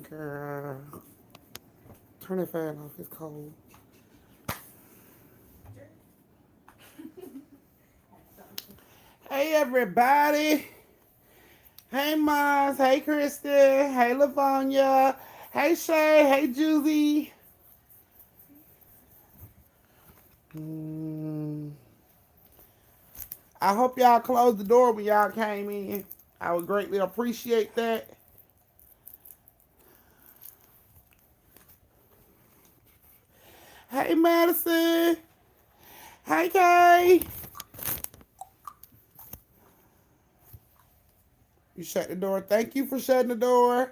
Girl. Turn the fan off. It's cold. Hey, everybody. Hey, Maz. Hey, Kristen. Hey, Lavonia. Hey, Shay. Hey, Juicy. I hope y'all closed the door when y'all came in. I would greatly appreciate that. Hey, Madison. Hey, Kay. You shut the door. Thank you for shutting the door.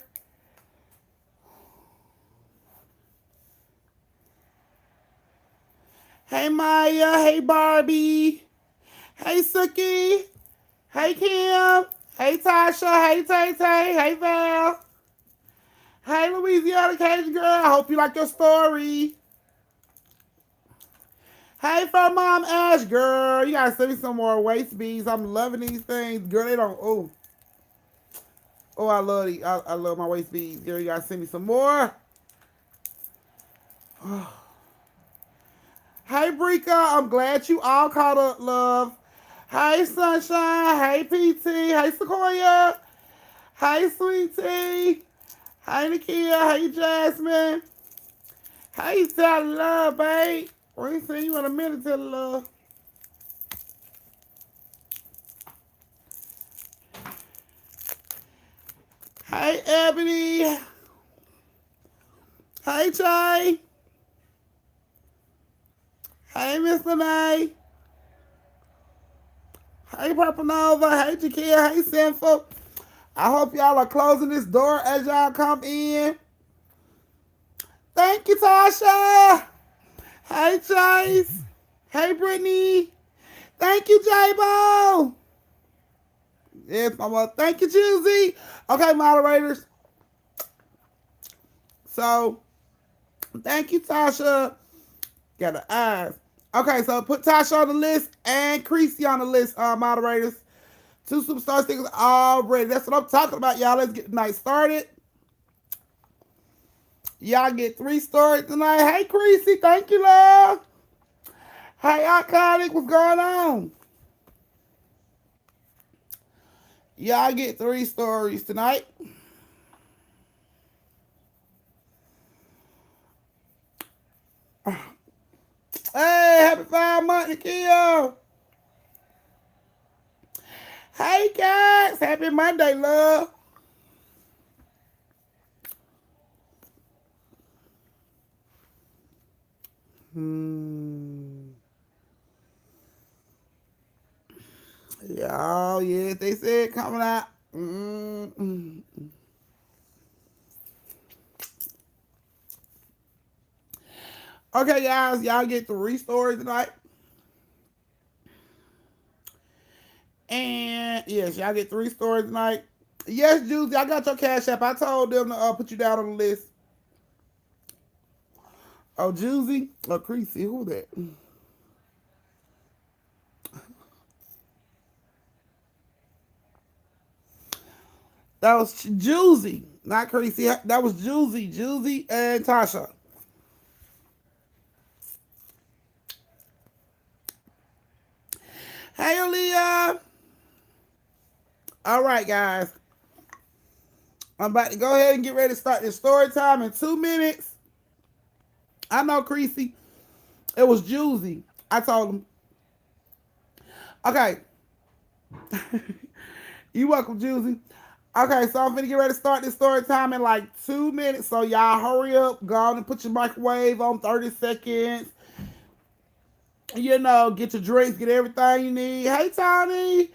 Hey, Maya. Hey, Barbie. Hey, Suki. Hey, Kim. Hey, Tasha. Hey, Tay Tay. Hey, Val. Hey, Louisiana Cajun girl. I hope you like your story. Hey, from Mom Ash girl. You gotta send me some more waist beads. I'm loving these things. Girl, they don't. Oh. Oh, I love these. I love my waist beads. Girl, you gotta send me some more. Hey, Brika. I'm glad you all caught up, love. Hey, Sunshine. Hey, PT. Hey, Sequoia. Hey, Sweetie. Hey, Nakia. Hey, Jasmine. Hey, Tell Love, babe. We ain't seen you in a minute, Tell Love. Hey, Ebony. Hey, Jay. Hey, Mr. Nay. Hey, Purple Nova. Hey, Jakia. Hey, Sinful. I hope y'all are closing this door as y'all come in. Thank you, Tasha. Hey, Chase. Hey, Brittany. Thank you, J-Bo. Yes, mama. Thank you, Juicy. Okay, moderators. So, thank you, Tasha. Got the eyes. Okay, so put Tasha on the list and Creasy on the list, moderators. 2 superstar stickers already. That's what I'm talking about, y'all. Let's get the night started. Y'all get 3 stories tonight. Hey, Creasy. Thank you, love. Hey, Iconic. What's going on? Y'all get 3 stories tonight. Hey, happy 5 months, Nakia. Hey, guys. Happy Monday, love. Y'all, yes, they said coming out. Okay, guys, y'all get 3 stories tonight. And yes, y'all get 3 stories tonight. Yes, Juicy, I got your cash app. I told them to put you down on the list. Oh, Juicy? Oh, Creasy, who that? That was Juicy, not Creasy. That was Juicy and Tasha. Hey, Aaliyah. All right, guys. I'm about to go ahead and get ready to start this story time in 2 minutes. I know, Creasy. It was Juicy. I told him. Okay. You welcome, Juicy. Okay, so I'm finna get ready to start this story time in like 2 minutes. So y'all hurry up. Go on and put your microwave on 30 seconds. You know, get your drinks, get everything you need. Hey, Tony.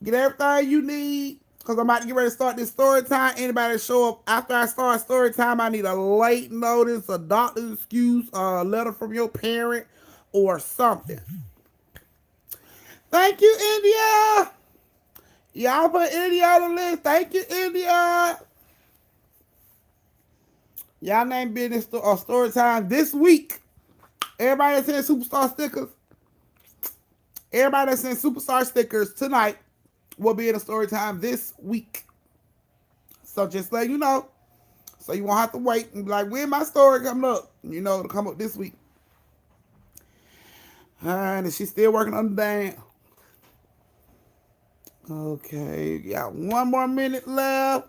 Get everything you need. Because I'm about to get ready to start this story time. Anybody show up after I start story time, I need a late notice, a doctor's excuse, a letter from your parent, or something. Thank you, India. Y'all put India on the list. Thank you, India. Y'all name business story time this week. Everybody that sends superstar stickers. Everybody that sends superstar stickers tonight will be in a story time this week. So just let you know. So you won't have to wait and be like, when my story coming up? You know, it'll come up this week. And she's still working on the dance. Okay, got 1 more minute left.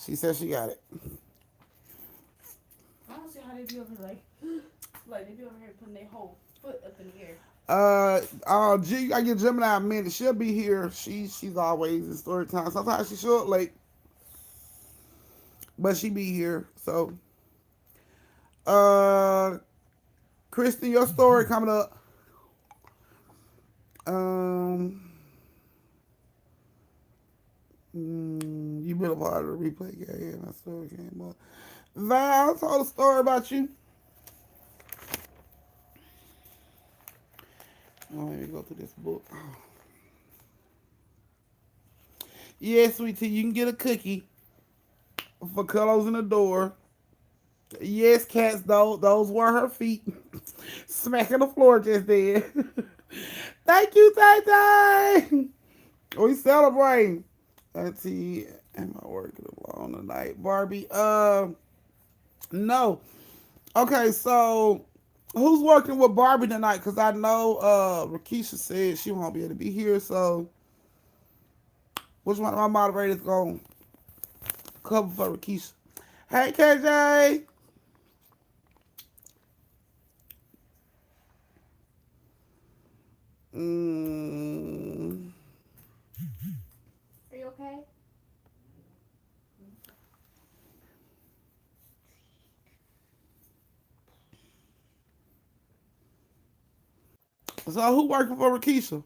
She said she got it. I don't see how they be over here like they be over here putting their whole foot up in the air. I get Gemini a minute. She'll be here. She's always in story time. Sometimes she show up late, but she be here. So, uh, Kristen, your story coming up. Um, you been a part of the replay game. Yeah, my story came up. Val told a story about you. Oh, let me go through this book. Yeah, sweet tea, you can get a cookie for closing the door. Yes, cats, those were her feet. Smacking the floor just then. Thank you, Tay Tay. We celebrating. Auntie, am I working alone tonight? Barbie, no. Okay, so who's working with Barbie tonight? Because I know Rakisha said she won't be able to be here, so which one of my moderators going to cover for Rakisha? Hey, KJ. Mm. Are you okay? So who working for Rakisha?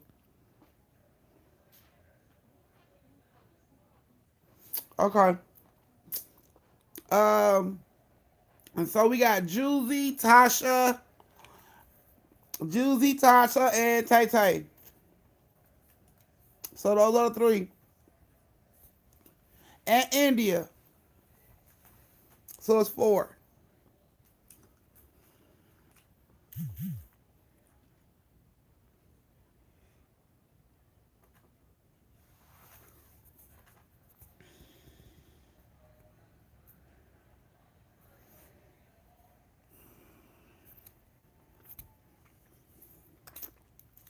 Okay. Um, and so we got Juicy, Tasha, and Tay Tay. So those are the three. And India. So it's four.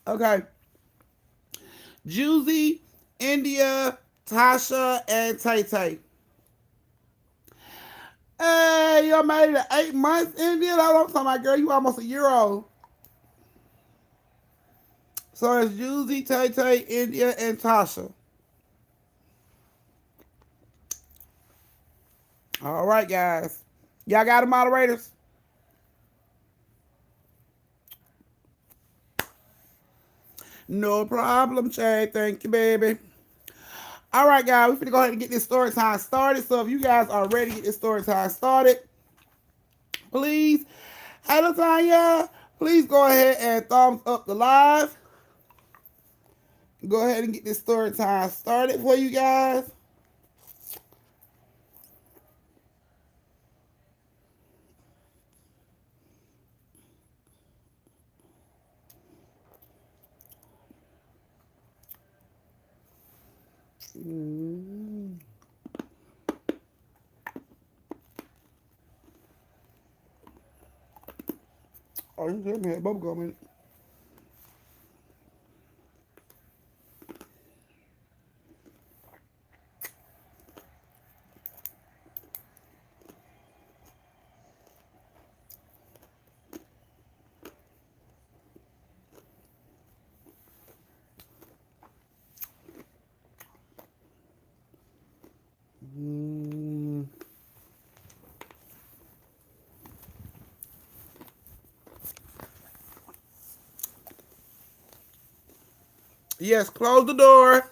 Okay. Juicy, India, Tasha, and Tay Tay. Hey, you made it 8 months, India. That's what I'm talking about, girl. You almost a year old. So it's Juicy, Tay Tay, India, and Tasha. All right, guys. Y'all got the moderators? No problem, Shay. Thank you, baby. All right, guys. We're going to go ahead and get this story time started. So if you guys are ready to get this story time started, please, hey, Latanya, please go ahead and thumbs up the live. Go ahead and get this story time started for you guys. Oh, you said me had bubblegum in it. Yes, close the door.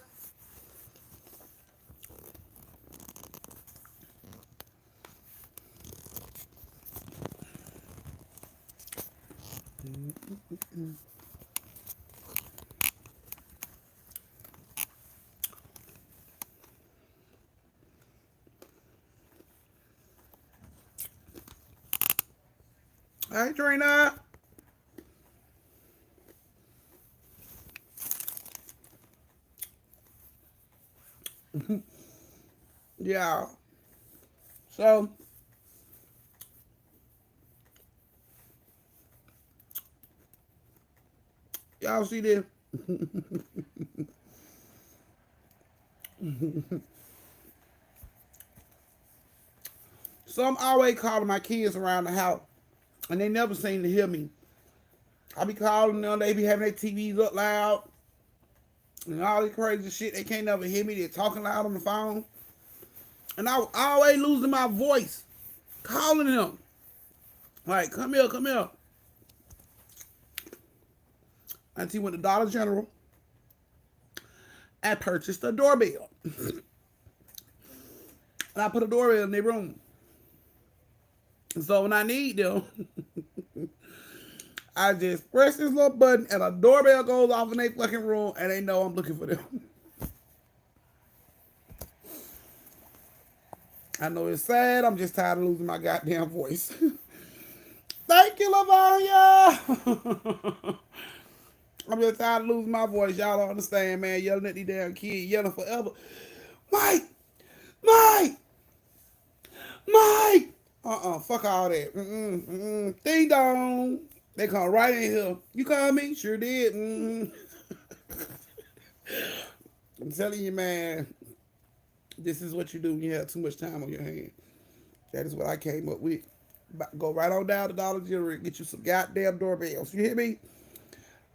Hey, Trina. Yeah. So y'all see this? So I'm always calling my kids around the house, and they never seem to hear me. I be calling them, they be having their TVs up loud, and all this crazy shit. They can't never hear me. They're talking loud on the phone, and I was always losing my voice, calling them. Like, come here, come here. Auntie went to Dollar General and purchased a doorbell. And I put a doorbell in their room. And so when I need them, I just press this little button and a doorbell goes off in their fucking room and they know I'm looking for them. I know it's sad. I'm just tired of losing my goddamn voice. Thank you, Lavonia. I'm just tired of losing my voice. Y'all don't understand, man. Yelling at these damn kids, yelling forever. Mike! Mike! Mike! Fuck all that. Ding dong. They come right in here. You call me? Sure did. I'm telling you, man. This is what you do when you have too much time on your hand. That is what I came up with. Go right on down to Dollar General and get you some goddamn doorbells. You hear me?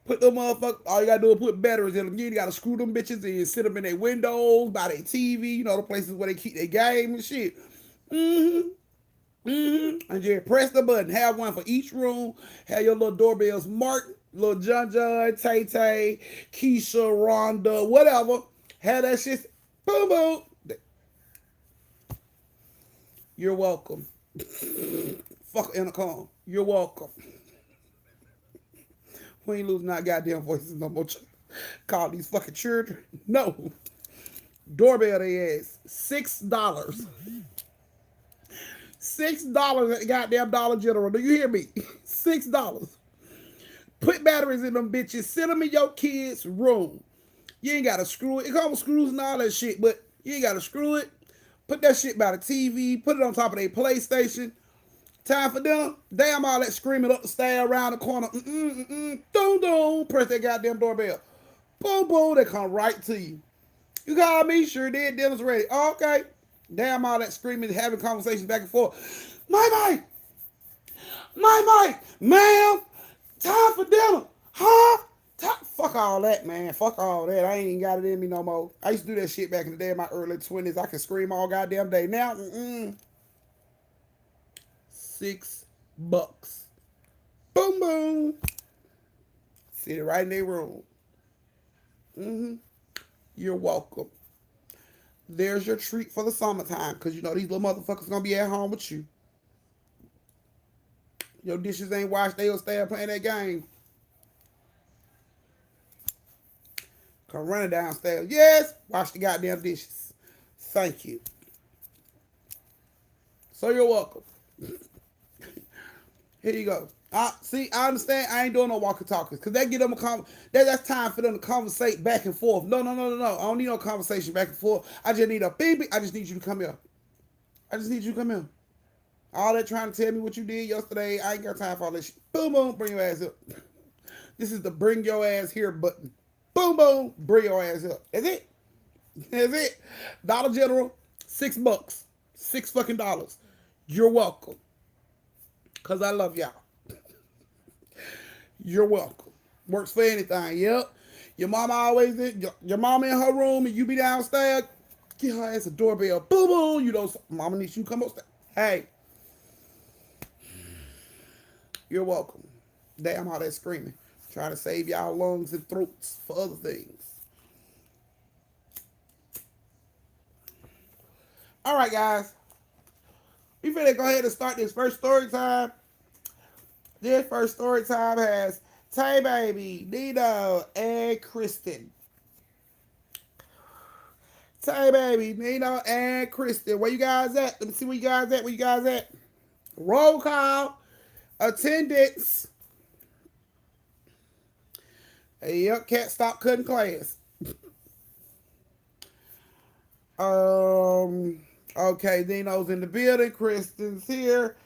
Put them motherfuckers, all you gotta do is put batteries in them. You gotta screw them bitches and sit them in their windows, by their TV, you know, the places where they keep their game and shit. And just press the button. Have one for each room. Have your little doorbells marked. Little John, Tay Tay, Keisha, Rhonda, whatever. Have that shit. Boom, boom. You're welcome. Fuck intercom. You're welcome. We ain't losing our goddamn voices no more. Call these fucking children. No. Doorbell they ass. $6. $6 at the goddamn Dollar General. Do you hear me? $6. Put batteries in them bitches. Sit them in your kid's room. You ain't gotta screw it. It comes with screws and all that shit, but you ain't gotta screw it. Put that shit by the TV. Put it on top of their PlayStation. Time for dinner. Damn all that screaming up the stair around the corner. Doom doom. Press that goddamn doorbell. Boom boom. They come right to you. You call me? Sure did. Dinner's ready. Okay. Damn all that screaming, having conversations back and forth. My Mike, ma'am, time for dinner, huh? Fuck all that, man. Fuck all that. I ain't even got it in me no more. I used to do that shit back in the day in my early 20s. I could scream all goddamn day. Now, $6. Boom, boom. Sit it right in their room. You're welcome. There's your treat for the summertime, because you know these little motherfuckers gonna be at home with you. Your dishes ain't washed, they'll stay up playing that game. Come running downstairs. Yes, wash the goddamn dishes. Thank you. So you're welcome. Here you go. See, I understand. I ain't doing no walkie-talkies because that get them that's time for them to conversate back and forth. No. I don't need no conversation back and forth. I just need a baby. I just need you to come here. I just need you to come here. All that trying to tell me what you did yesterday, I ain't got time for all this shit. Boom, boom, bring your ass up. This is the bring your ass here button. Boom, boom, bring your ass up. That's it. That's it. Dollar General, $6. $6 fucking dollars. You're welcome. Because I love y'all. You're welcome. Works for anything. Yep. Your mama always in your mama in her room and you be downstairs. Get her ass a doorbell. Boom, boom. You know, mama needs you to come upstairs. Hey. You're welcome. Damn all that screaming. Trying to save y'all lungs and throats for other things. All right, guys. We finna go ahead and start this first story time. This first story time has Tay Baby, Nino, and Kristen. Tay Baby, Nino, and Kristen. Where you guys at? Let me see where you guys at. Where you guys at? Roll call. Attendance. Yep, can't stop cutting class. Okay, Dino's in the building. Kristen's here.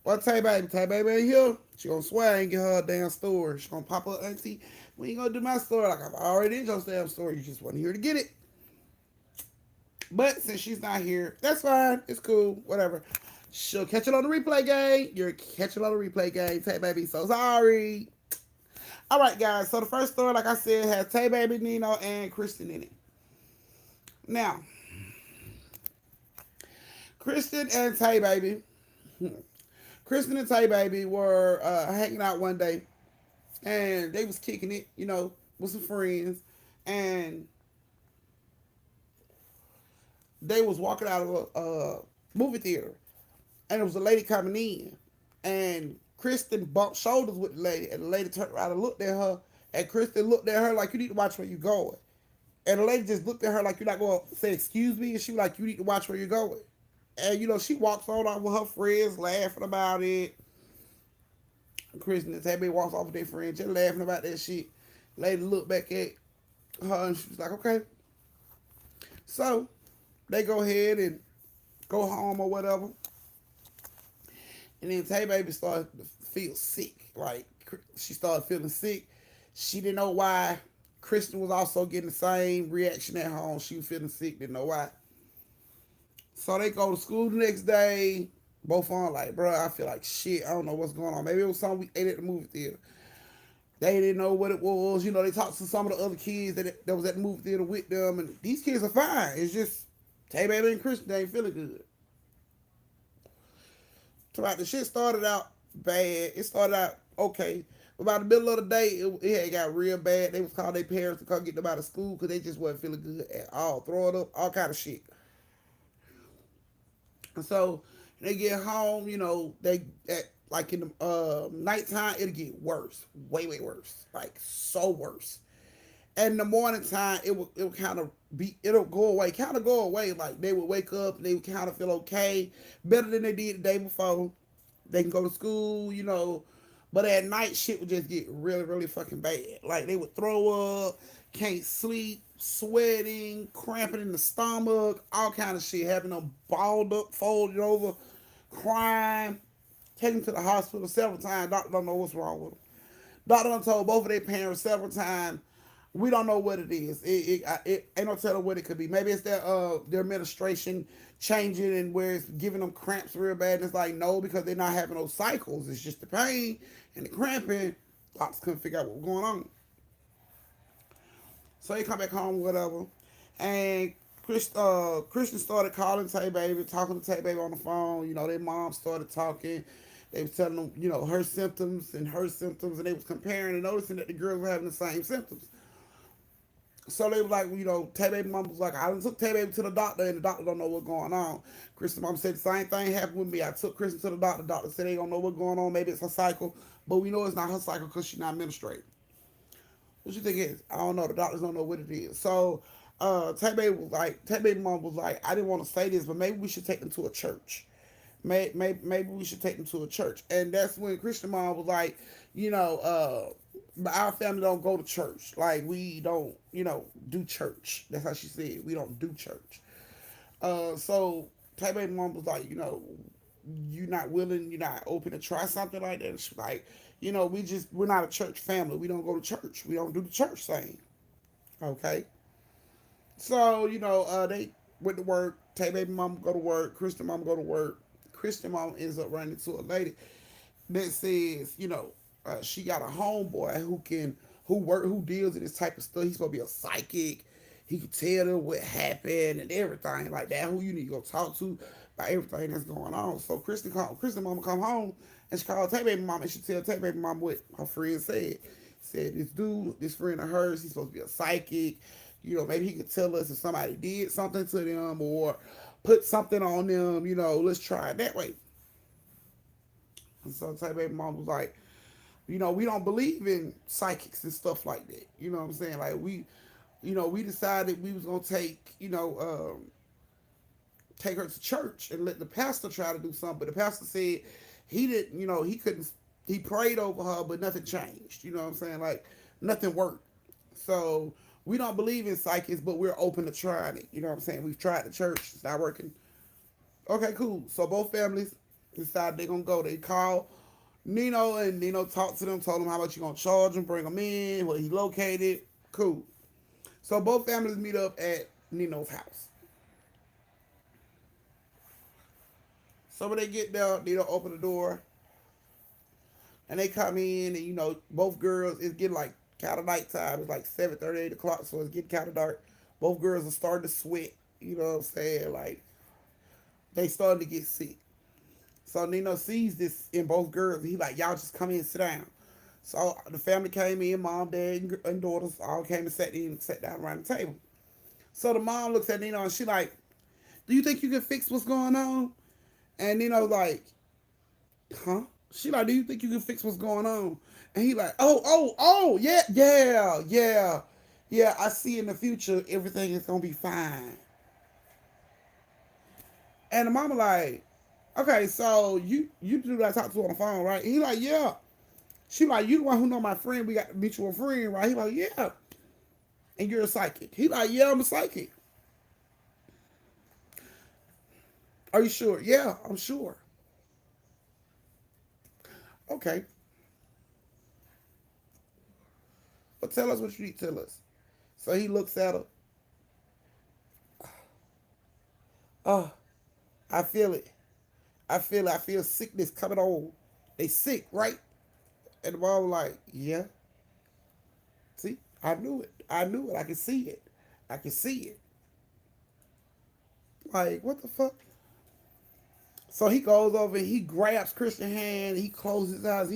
What Tay Baby? Tay Baby ain't here. She gonna swear I ain't get her a damn store. She gonna pop up, auntie. We ain't gonna do my store like I've already did your damn store. You just wasn't here to get it. But since she's not here, that's fine. It's cool. Whatever. She'll catch it on the replay game. You're catching on the replay game. Tay Baby, so sorry. All right, guys. So the first story, like I said, has Tay Baby, Nino, and Kristen in it. Now, Kristen and Tay Baby, Kristen and Tay Baby were hanging out one day, and they was kicking it, with some friends, and they was walking out of a movie theater, and there was a lady coming in, and Kristen bumped shoulders with the lady, and the lady turned around and looked at her, and Kristen looked at her like, you need to watch where you're going. And the lady just looked at her like, you're not going to say excuse me, and she was like, you need to watch where you're going. And, she walks on off with her friends, laughing about it. Kristen and Tabby walks off with their friends, just laughing about that shit. Lady looked back at her, and she was like, okay. So, they go ahead and go home or whatever. And then Tay Baby started to feel sick. Like, she started feeling sick. She didn't know why. Kristen was also getting the same reaction at home. She was feeling sick, didn't know why. So they go to school the next day. Both on like, bro, I feel like shit. I don't know what's going on. Maybe it was something we ate at the movie theater. They didn't know what it was. They talked to some of the other kids that was at the movie theater with them. And these kids are fine. It's just Tay Baby and Kristen, they ain't feeling good. So like the shit started out bad. It started out okay. About the middle of the day, it had got real bad. They was calling their parents to come get them out of school because they just wasn't feeling good at all. Throwing up, all kind of shit. And so they get home, they like in the nighttime, it'll get worse, way way worse, like so worse. And in the morning time, it will kind of it'll kind of go away. Like they would wake up, and they would kind of feel okay, better than they did the day before. They can go to school, but at night, shit would just get really, really fucking bad. Like, they would throw up, can't sleep, sweating, cramping in the stomach, all kind of shit. Having them balled up, folded over, crying. Taken to the hospital several times. Doctor don't know what's wrong with them. Doctor done told both of their parents several times, we don't know what it is. It ain't no telling what it could be. Maybe it's their administration changing and where it's giving them cramps real bad. And it's like, no, because they're not having those cycles. It's just the pain and the cramping. Doctors couldn't figure out what was going on. So they come back home, whatever. And Christian started calling Tay Baby, talking to Tay Baby on the phone. Their mom started talking. They was telling them, her symptoms, and they was comparing and noticing that the girls were having the same symptoms. So they was like, Tay Baby mom was like, I took Tay Baby to the doctor, and the doctor don't know what's going on. Kristen mom said the same thing happened with me. I took Kristen to the doctor. The doctor said they don't know what's going on. Maybe it's her cycle, but we know it's not her cycle because she's not menstruating. What you think it is? I don't know. The doctors don't know what it is. So Tay Baby mom was like, I didn't want to say this, but maybe we should take them to a church. Maybe we should take them to a church. And that's when Christian mom was like, our family don't go to church. Like, we don't, do church. That's how she said. We don't do church. So Tay Baby mom was like, you're not willing, you're not open to try something like that. And she's like, we're not a church family. We don't go to church. We don't do the church thing. Okay. So, they went to work. Tay Baby mom go to work. Christian mom go to work. Christian mom ends up running into a lady that says, she got a homeboy who deals in this type of stuff. He's supposed to be a psychic. He could tell them what happened and everything like that. Who you need to go talk to about everything that's going on. So Kristen mama come home and she called Tay Baby mama and she tell Tay Baby mama what her friend said. Said this friend of hers, he's supposed to be a psychic. Maybe he could tell us if somebody did something to them or put something on them. Let's try it that way. And so Tay Baby mom was like, we don't believe in psychics and stuff like that. You know what I'm saying? Like we decided we was gonna take her to church and let the pastor try to do something. But the pastor said he didn't, he couldn't. He prayed over her, but nothing changed. You know what I'm saying? Like nothing worked. So We don't believe in psychics, but we're open to trying it. You know what I'm saying? We've tried the church. It's not working. Okay, cool. So both families decide they're going to go. They call Nino, and Nino talked to them, told them how much you going to charge them, bring them in, where he located. Cool. So both families meet up at Nino's house. So when they get there, Nino open the door, and they come in, and both girls, it's getting like kind of nighttime. It's like 7:30, 8 o'clock, so it's getting kind of dark. Both girls are starting to sweat. You know what I'm saying? Like, they starting to get sick. So Nino sees this in both girls. He like, y'all just come in and sit down. So the family came in, mom, dad, and daughters all came and sat down around the table. So the mom looks at Nino and she like, do you think you can fix what's going on? And Nino like, huh? She like, do you think you can fix what's going on? And he like, oh, yeah. I see in the future everything is gonna be fine. And the mama like, okay, so you do that talk to on the phone, right? He like, yeah. She like, you the one who know my friend. We got a mutual friend, right? He like, yeah. And you're a psychic. He like, yeah, I'm a psychic. Are you sure? Yeah, I'm sure. Okay. Well, tell us what you need to tell us. So he looks at her. Oh, I feel it. I feel sickness coming on. They sick, right? And the mom was like, yeah. See, I knew it. I can see it. I can see it. Like, what the fuck? So he goes over and he grabs Christian's hand. He closes his eyes.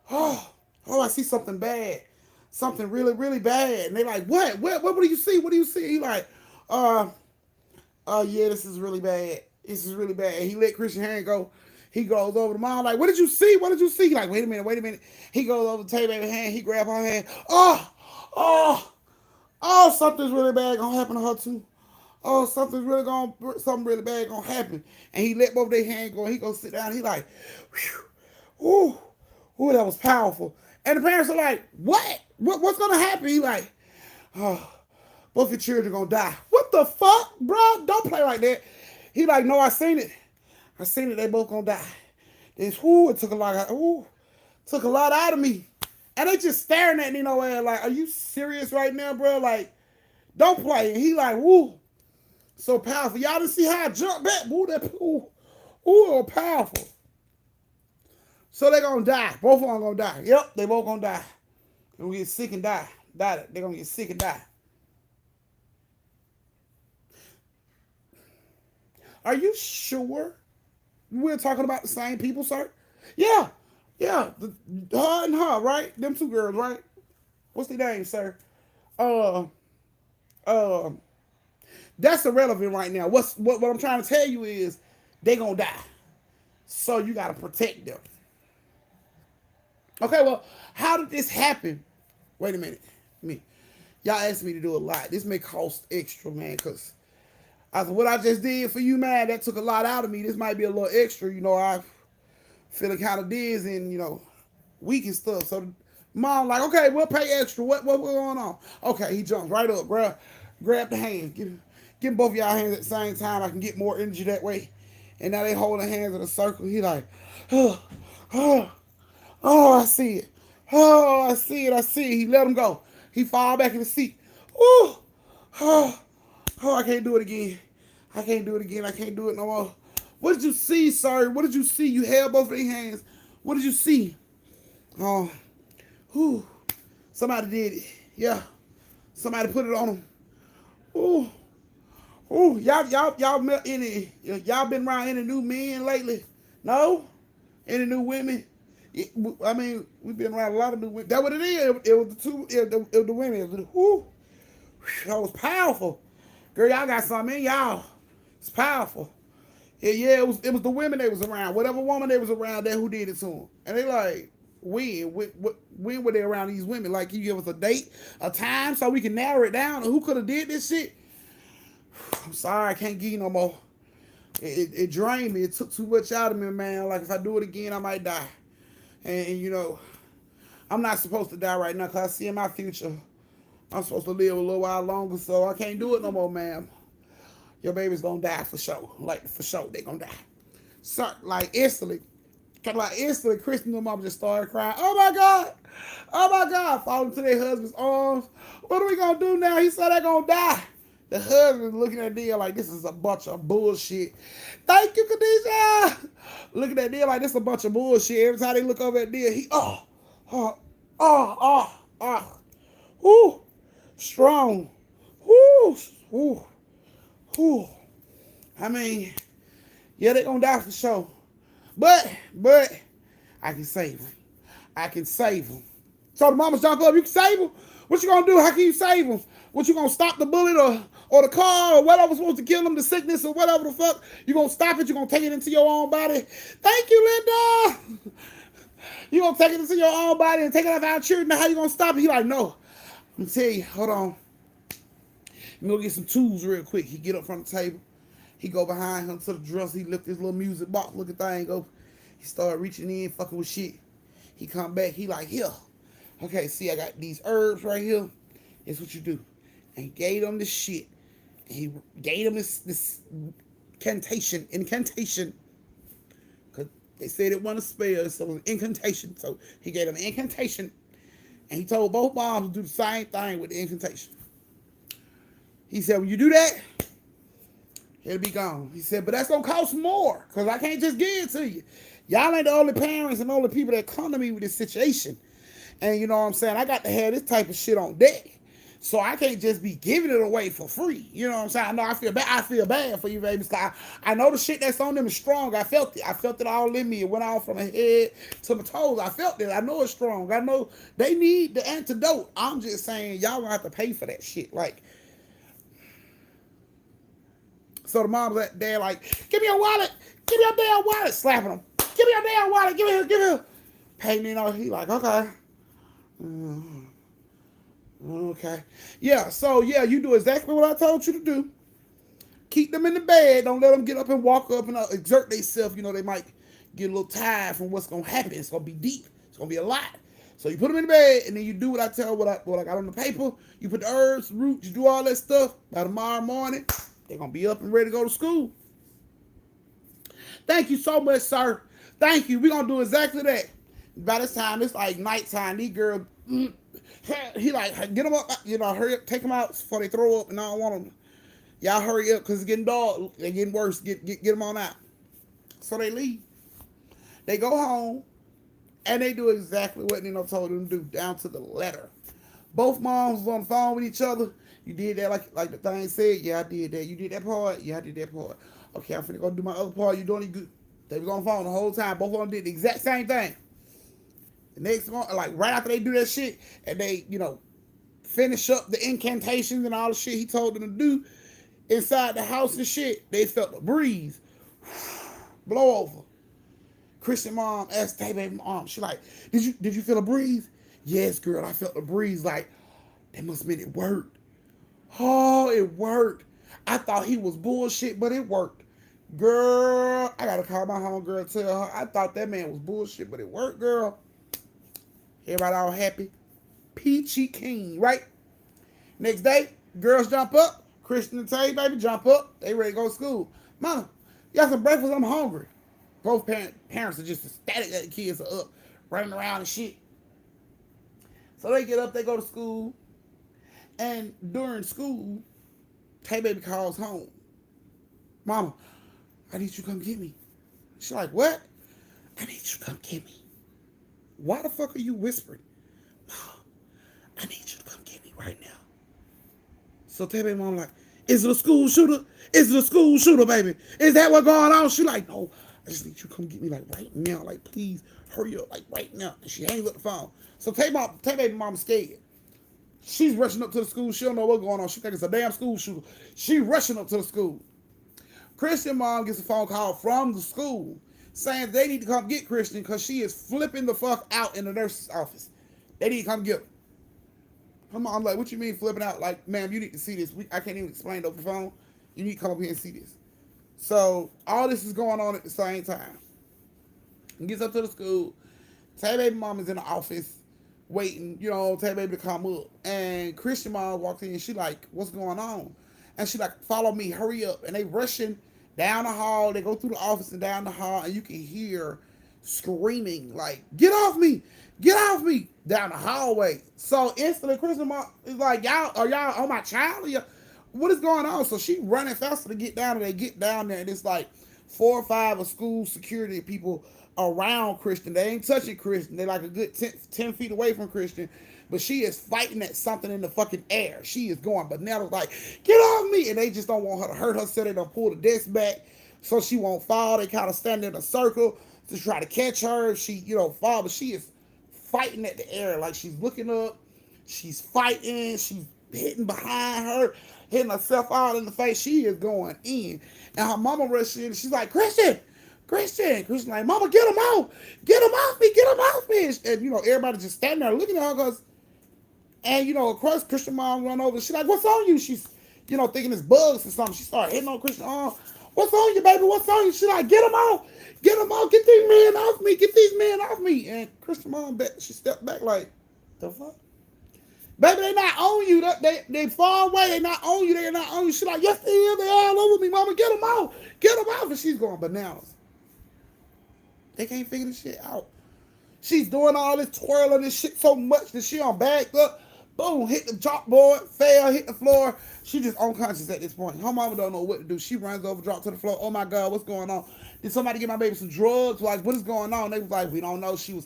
I see something bad. Something really, really bad. And they're like, what? What do you see? What do you see? He like, yeah, this is really bad. This is really bad. And he let Christian's hand go. He goes over to mom, like, what did you see? What did you see? He like, wait a minute. He goes over to Tay-Baby's hand. He grabs her hand. Something's really bad gonna happen to her too. Oh, something really bad gonna happen. And he let both their hands go. He go sit down. He like, whew, ooh, that was powerful. And the parents are like, what? What's gonna happen? He like, oh, both your children gonna die. What the fuck, bro? Don't play like that. He like, no, I seen it. They both gonna die. It took a lot out of me. And they just staring at Nino and like, are you serious right now, bro? Like, don't play. And he like, woo, so powerful. Y'all didn't see how I jumped back. Powerful. So they gonna die. Both of them gonna die. Yep, they both gonna die. They're gonna get sick and die. They're gonna get sick and die. Are you sure we're talking about the same people, sir? Yeah. Her and her, right? Them two girls, right? What's their name, sir? That's irrelevant right now. What I'm trying to tell you is they gonna die. So you gotta protect them. Okay, well, how did this happen? Wait a minute. Y'all asked me to do a lot. This may cost extra, man, because what I just did for you, man, that took a lot out of me. This might be a little extra. I feeling kind of dizzy and, weak and stuff. So mom like, okay, we'll pay extra. What going on? Okay, he jumps right up, grab the hands. Give both of y'all hands at the same time. I can get more energy that way. And now they holding hands in a circle. He like, oh, I see it. Oh, I see it. He let him go. He fall back in the seat. Oh, I can't do it again. I can't do it no more. What did you see, sir? What did you see? You held both of their hands. What did you see? Oh, somebody did it. Yeah. Somebody put it on them. Y'all met y'all been around any new men lately? No? Any new women? I mean, we've been around a lot of new women. That's what it is. It was the women. That was powerful. Girl, y'all got something in y'all. It's powerful. Yeah, it was the women they was around. Whatever woman they was around there who did it to them. And they like, when were they around these women? Like, you give us a date, a time, so we can narrow it down. Who could have did this shit? I'm sorry, I can't give you no more. It drained me. It took too much out of me, man. Like, if I do it again, I might die. And I'm not supposed to die right now because I see in my future I'm supposed to live a little while longer, so I can't do it no more, ma'am. Your baby's gonna die for sure. Like, for sure, they gonna die. So, like, instantly. Like, instantly, Kristen and mom just started crying. Oh my God! Oh my God! Falling to their husband's arms. What are we gonna do now? He said they're gonna die. The husband's looking at Dia like this is a bunch of bullshit. Thank you, Khadijah! Looking at Dia like this is a bunch of bullshit. Every time they look over at Dia, he, whoo, strong. Whoo, whoo, whoo. I mean, yeah, they gonna die for sure. But, I can save them. I can save them. So the mamas jump up, you can save them? What you gonna do? How can you save them? What you gonna stop the bullet or the car or whatever supposed to kill them, the sickness or whatever the fuck? You gonna stop it? You gonna take it into your own body? Thank you, Linda. You gonna take it into your own body and take it out of our children? Now how you gonna stop it? He like, no. I'm gonna tell you, hold on. Let me go get some tools real quick. He get up from the table. He go behind him to the dresser. He lift his little music box looking thing. Go. He start reaching in, fucking with shit. He come back. He like, here. Okay, see, I got these herbs right here. That's what you do. And he gave him this shit. And he gave him this incantation. Because they said it wasn't a spell, so it was an incantation. So he gave him an incantation. And he told both moms to do the same thing with the incantation. He said, when you do that, it'll be gone. He said, but that's going to cost more because I can't just give it to you. Y'all ain't the only parents and only people that come to me with this situation. And you know what I'm saying? I got to have this type of shit on deck. So I can't just be giving it away for free. You know what I'm saying? I know I feel bad. I feel bad for you, babies. I know the shit that's on them is strong. I felt it. I felt it all in me. It went all from my head to my toes. I felt it. I know it's strong. I know they need the antidote. I'm just saying y'all gonna have to pay for that shit. Like, so the mom's at there like, give me your wallet. Give me your damn wallet. Slapping him. Give me your damn wallet. Give it here. Pay me, you know. He like, okay. Okay. Yeah, so yeah, you do exactly what I told you to do. Keep them in the bed. Don't let them get up and walk up and exert themselves. You know, they might get a little tired from what's going to happen. It's going to be deep. It's going to be a lot. So you put them in the bed, and then you do what I tell, what I got on the paper. You put the herbs, roots, you do all that stuff. By tomorrow morning, they're going to be up and ready to go to school. Thank you so much, sir. Thank you. We're going to do exactly that. By this time, it's like nighttime. These girls, he like, get them up, you know, hurry up, take them out before they throw up, and I don't want them. Y'all hurry up, because it's getting dark. They're getting worse. Get them on out. So they leave. They go home, and they do exactly what Nino told them to do, down to the letter. Both moms was on the phone with each other. You did that like the thing said. Yeah, I did that. You did that part. Yeah, I did that part. Okay, I'm finna go do my other part. You doing it good. They was on the phone the whole time. Both of them did the exact same thing. The next one, like right after they do that shit, and they, you know, finish up the incantations and all the shit he told them to do inside the house and shit, they felt a breeze blow over. Christian mom asked hey baby mom, she like, did you feel a breeze? Yes, girl, I felt a breeze. Like, that must mean it worked. Oh, it worked. I thought he was bullshit, but it worked. Girl, I gotta call my homegirl, tell her I thought that man was bullshit, but it worked, girl. Everybody all happy. Peachy keen, right? Next day, girls jump up. Christian and Tay, baby, jump up. They ready to go to school. Mom, you got some breakfast? I'm hungry. Both parents are just ecstatic that the kids are up, running around and shit. So they get up, they go to school. And during school, Tay baby calls home. Mama, I need you to come get me. She's like, what? I need you to come get me. Why the fuck are you whispering? Mom, I need you to come get me right now. So Tay baby mom like, is it a school shooter? Is it a school shooter, baby? Is that what's going on? She like, no, I just need you to come get me like right now. Like, please hurry up, like right now. And she hangs up the phone. So Tay baby mom's scared. She's rushing up to the school. She don't know what's going on. She thinks it's a damn school shooter. She rushing up to the school. Christian mom gets a phone call from the school saying they need to come get Christian because she is flipping the fuck out in the nurse's office. They need to come get her. Her mom like, what you mean flipping out? Like, ma'am, you need to see this. I can't even explain it over the phone. You need to come up here and see this. So all this is going on at the same time. He gets up to the school. Tay baby mom is in the office waiting, you know, Tay Baby to come up. And Christian mom walked in and she like, what's going on? And she like, follow me, hurry up. And they rushing down the hall. They go through the office and down the hall, and you can hear screaming like, get off me, get off me, down the hallway. So instantly Christian mom is like, y'all on my child? What is going on? So she running faster to get down, and they get down there, and it's like 4 or 5 of school security people around Christian. They ain't touching Christian. They like a good 10 feet away from Christian. But she is fighting at something in the fucking air. She is going bananas like, get off me. And they just don't want her to hurt herself. They don't pull the desk back so she won't fall. They kind of stand in a circle to try to catch her if she, you know, fall. But she is fighting at the air. Like she's looking up. She's fighting. She's hitting behind her, hitting herself all in the face. She is going in. And her mama rushed in. She's like, Christian, like, mama, get him out. Get him off me. Get him off me. And, you know, everybody just standing there looking at her because, and, you know, of course, Christian mom run over. She's like, what's on you? She's, you know, thinking it's bugs or something. She started hitting on Christian arm. What's on you, baby? What's on you? She's like, get him out. Get him out. Get these men off me. Get these men off me. And Christian mom, she stepped back like, the fuck? Baby, they not on you. They far away. They not on you. They not on you. She's like, yes, they is. They all over me, mama. Get them out. Get them out. And she's going bananas. They can't figure this shit out. She's doing all this twirling this shit so much that she on back up. Boom, hit the chalkboard, fell, hit the floor. She just unconscious at this point. Her mama don't know what to do. She runs over, drops to the floor. Oh my God, what's going on? Did somebody get my baby some drugs? Like, what is going on? They was like, we don't know. She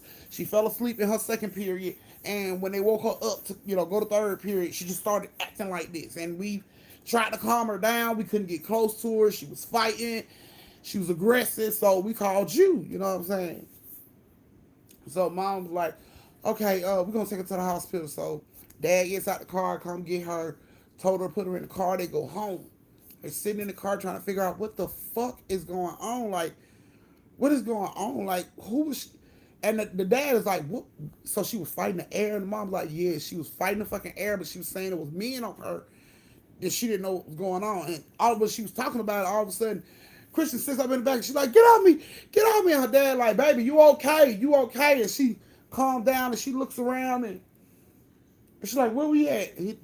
fell asleep in her second period. And when they woke her up to, you know, go to third period, she just started acting like this. And we tried to calm her down. We couldn't get close to her. She was fighting. She was aggressive. So we called you. You know what I'm saying? So mom was like, okay, we're going to take her to the hospital. So dad gets out the car, come get her, told her to put her in the car. They go home. They're sitting in the car trying to figure out what the fuck is going on. Like, what is going on? Like, who was she? And the dad is like, what? So she was fighting the air. And the mom's like, yeah, she was fighting the fucking air, but she was saying it was men on her that she didn't know what was going on. And all of us, she was talking about it, all of a sudden, Christian sits up in the back and she's like, get off me, get off me. And her dad like, baby, you okay? You okay? And she calmed down and she looks around and she's like, where we at? And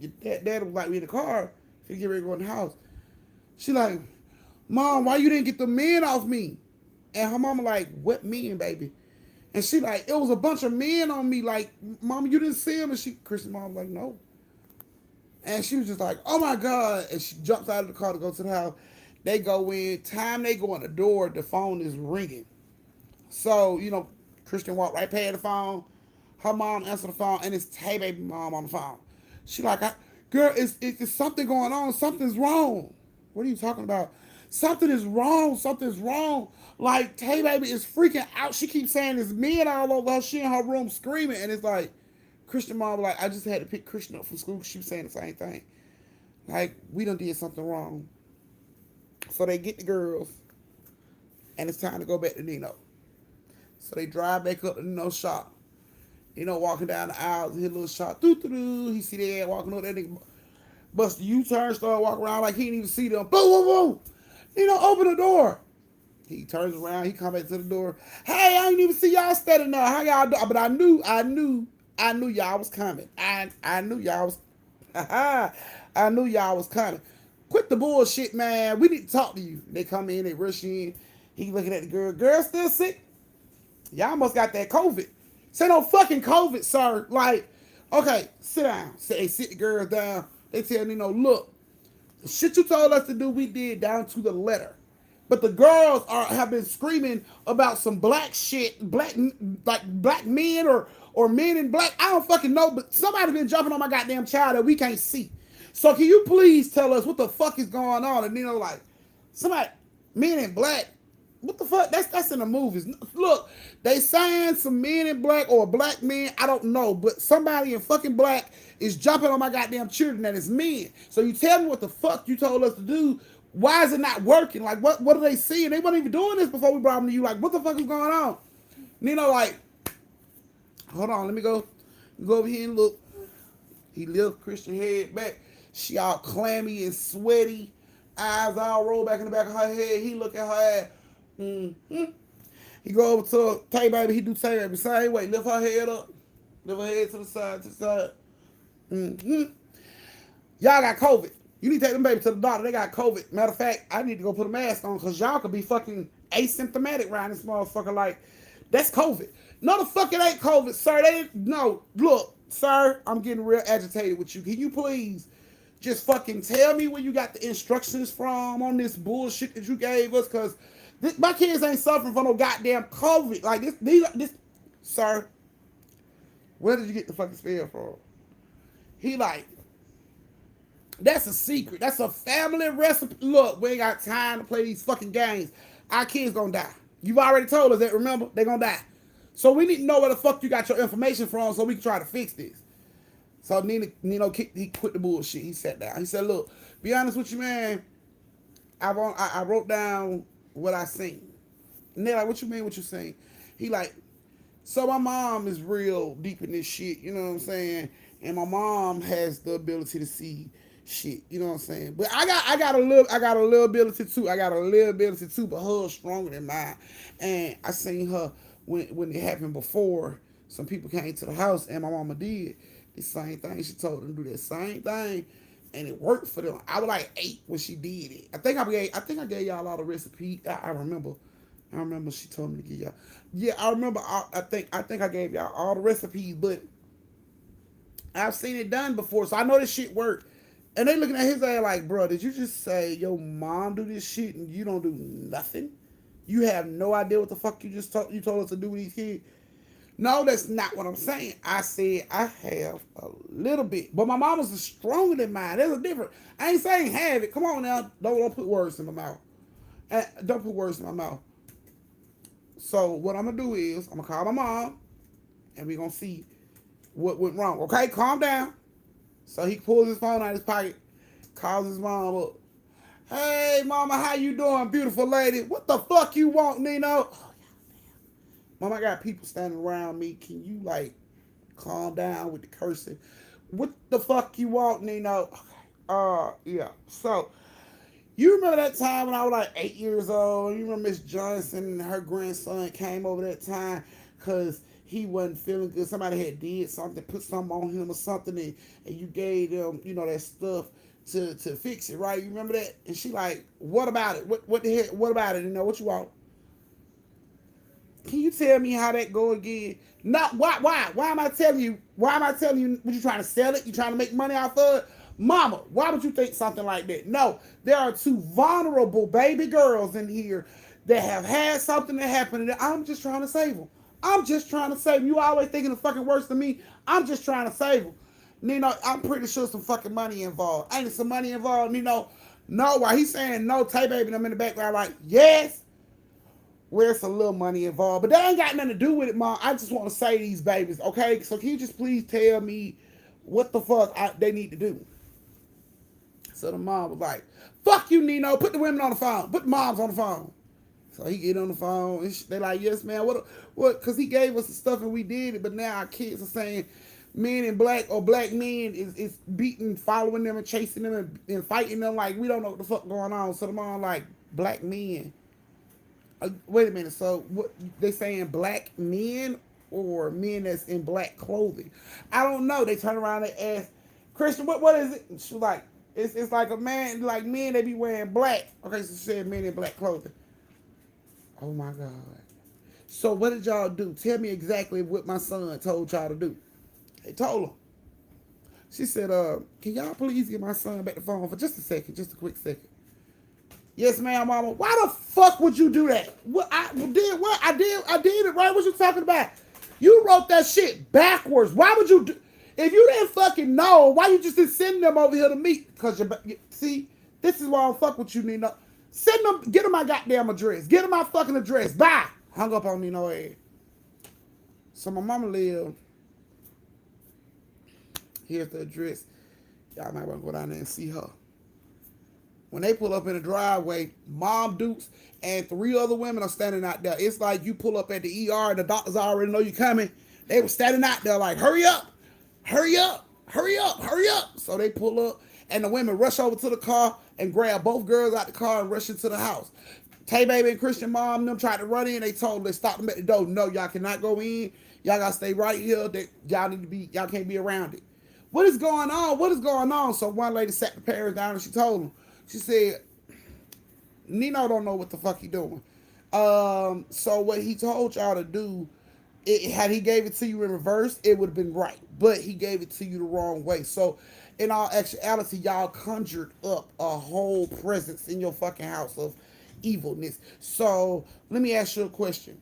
dad was like, we in the car. She get ready to go in the house. She like, mom, why you didn't get the men off me? And her mama like, what men, baby? And she like, it was a bunch of men on me. Like, mama, you didn't see them? And Christian mom was like, no. And she was just like, oh my God. And she jumps out of the car to go to the house. They go in. Time they go in the door, the phone is ringing. So, you know, Christian walked right past the phone. Her mom answered the phone, and it's Tay Baby mom on the phone. She like, girl, it's something going on. Something's wrong. What are you talking about? Something is wrong. Something's wrong. Like, Tay Baby is freaking out. She keeps saying there's men all over her. She in her room screaming. And it's like, Christian mom was like, I just had to pick Christian up from school. She was saying the same thing. Like, we done did something wrong. So they get the girls. And it's time to go back to Nino. So they drive back up to Nino's shop. Nino walking down the aisles in his little shop. Doo-doo-doo. He see their ass walking up. That nigga bust the U-turn, start walking around like he didn't even see them. Boom, boom, boom. Nino, open the door. He turns around. He come back to the door. Hey, I didn't even see y'all standing there. How y'all doing? But I knew y'all was coming. I knew y'all was. I knew y'all was coming. Quit the bullshit, man. We need to talk to you. They come in. They rush in. He looking at the girl. Girl still sick. Y'all must got that COVID. Say no fucking COVID, sir. Like, okay, sit down. They sit the girls down. They tell Nino, look, the shit you told us to do, we did down to the letter. But the girls have been screaming about some black shit, black men or men in black. I don't fucking know, but somebody been jumping on my goddamn child that we can't see. So can you please tell us what the fuck is going on? And Nino like, somebody, men in black. What the fuck? That's in the movies. Look, they saying some men in black or black men. I don't know, but somebody in fucking black is jumping on my goddamn children that is men. So you tell me what the fuck you told us to do. Why is it not working? Like, what are they seeing? They weren't even doing this before we brought them to you. Like, what the fuck is going on? Nino like, hold on, let me go over here and look. He lifts Christian head back. She all clammy and sweaty. Eyes all rolled back in the back of her head. He look at her ass. Mm-hmm. He go over to Tay Baby. He do Tay Baby same way. Lift her head up. Lift her head to the side, to the side. Mm-hmm. Y'all got COVID. You need to take them baby to the doctor. They got COVID. Matter of fact, I need to go put a mask on because y'all could be fucking asymptomatic around this motherfucker. Like, that's COVID. No, the fuck it ain't COVID, sir. They didn't. No, look, sir, I'm getting real agitated with you. Can you please just fucking tell me where you got the instructions from on this bullshit that you gave us? Because my kids ain't suffering from no goddamn COVID. Like, this, sir, where did you get the fucking spell from? He like, that's a secret. That's a family recipe. Look, we ain't got time to play these fucking games. Our kids gonna die. You've already told us that, remember? They gonna die. So we need to know where the fuck you got your information from so we can try to fix this. So Nino he quit the bullshit. He sat down. He said, look, be honest with you, man. I wrote down what I seen. And they're like, what you mean what you seen? He like, so my mom is real deep in this shit, you know what I'm saying? And my mom has the ability to see shit, you know what I'm saying? But I got a little ability too. I got a little ability too, but hers stronger than mine. And I seen her when it happened before. Some people came to the house and my mama did the same thing. She told them to do that same thing, and it worked for them. I was like 8 when she did it. I think I gave y'all all the recipe. I remember. I remember she told me to give y'all. Yeah, I remember. I think I gave y'all all the recipes, but I've seen it done before, so I know this shit worked. And they looking at his ass like, bro, did you just say your mom do this shit and you don't do nothing? You have no idea what the fuck you told us to do with these kids? No, that's not what I'm saying. I said I have a little bit, but my mama's stronger than mine. There's a difference. I ain't saying have it. Come on now, don't put words in my mouth. Don't put words in my mouth. So what I'm gonna do is I'm gonna call my mom, and we're gonna see what went wrong. Okay, calm down. So he pulls his phone out of his pocket, calls his mom up. Hey, mama, how you doing, beautiful lady? What the fuck you want, Nino? Oh, Mom, I got people standing around me. Can you, like, calm down with the cursing? What the fuck you want, Nino? Okay. Yeah. So, you remember that time when I was, like, 8 years old? You remember Miss Johnson and her grandson came over that time because he wasn't feeling good. Somebody had did something, put something on him or something, and you gave them, that stuff to fix it, right? You remember that? And she like, what about it? What the heck? What about it? What you want? Can you tell me how that go again? Not why am I telling you? Why am I telling you? What you trying to sell it? You trying to make money off of it? Mama, why would you think something like that? No, there are 2 vulnerable baby girls in here that have had something that happened, and I'm just trying to save them. I'm just trying to save them. You always thinking the fucking worse than me. I'm just trying to save them. I'm pretty sure some fucking money involved. Ain't some money involved? No. Why he's saying no, Tay Baby, and I'm in the background like, yes. Where's a little money involved? But that ain't got nothing to do with it, Mom. I just want to say these babies, okay? So can you just please tell me what the fuck they need to do? So the mom was like, fuck you, Nino. Put the women on the phone. Put the moms on the phone. So he get on the phone. And they like, yes, man. What? Because he gave us the stuff and we did it. But now our kids are saying men in black or black men is beating, following them and chasing them and fighting them. Like, we don't know what the fuck going on. So the mom like, black men. Wait a minute. So what they saying, black men or men that's in black clothing? I don't know. They turn around and ask, Christian, what is it? And she's like, it's like a man, like men, they be wearing black. Okay, so she said men in black clothing. Oh my God. So what did y'all do? Tell me exactly what my son told y'all to do. They told him. She said, can y'all please get my son back the phone for just a second, just a quick second. Yes, ma'am, mama. Why the fuck would you do that? I did it, right? What you talking about? You wrote that shit backwards. Why would you do? If you didn't fucking know, why you just didn't send them over here to meet? Because see, this is why I don't fuck with you, Nino. Send them, get them my goddamn address. Get them my fucking address. Bye. Hung up on Nino head. So my mama lived. Here's the address. Y'all might want to go down there and see her. When they pull up in the driveway, Mom Dukes and 3 other women are standing out there. It's like you pull up at the ER and the doctors already know you're coming. They were standing out there like, hurry up, hurry up, hurry up, hurry up. So they pull up and the women rush over to the car and grab both girls out the car and rush into the house. Tay Baby and Christian Mom and them tried to run in. They told them, they stopped them at the door. No, y'all cannot go in. Y'all gotta stay right here. That y'all need to be. Y'all can't be around it. What is going on? What is going on? So one lady sat the parents down and she told them. She said, Nino don't know what the fuck he doing. So what he told y'all to do, had he gave it to you in reverse, it would have been right. But he gave it to you the wrong way. So in all actuality, y'all conjured up a whole presence in your fucking house of evilness. So let me ask you a question.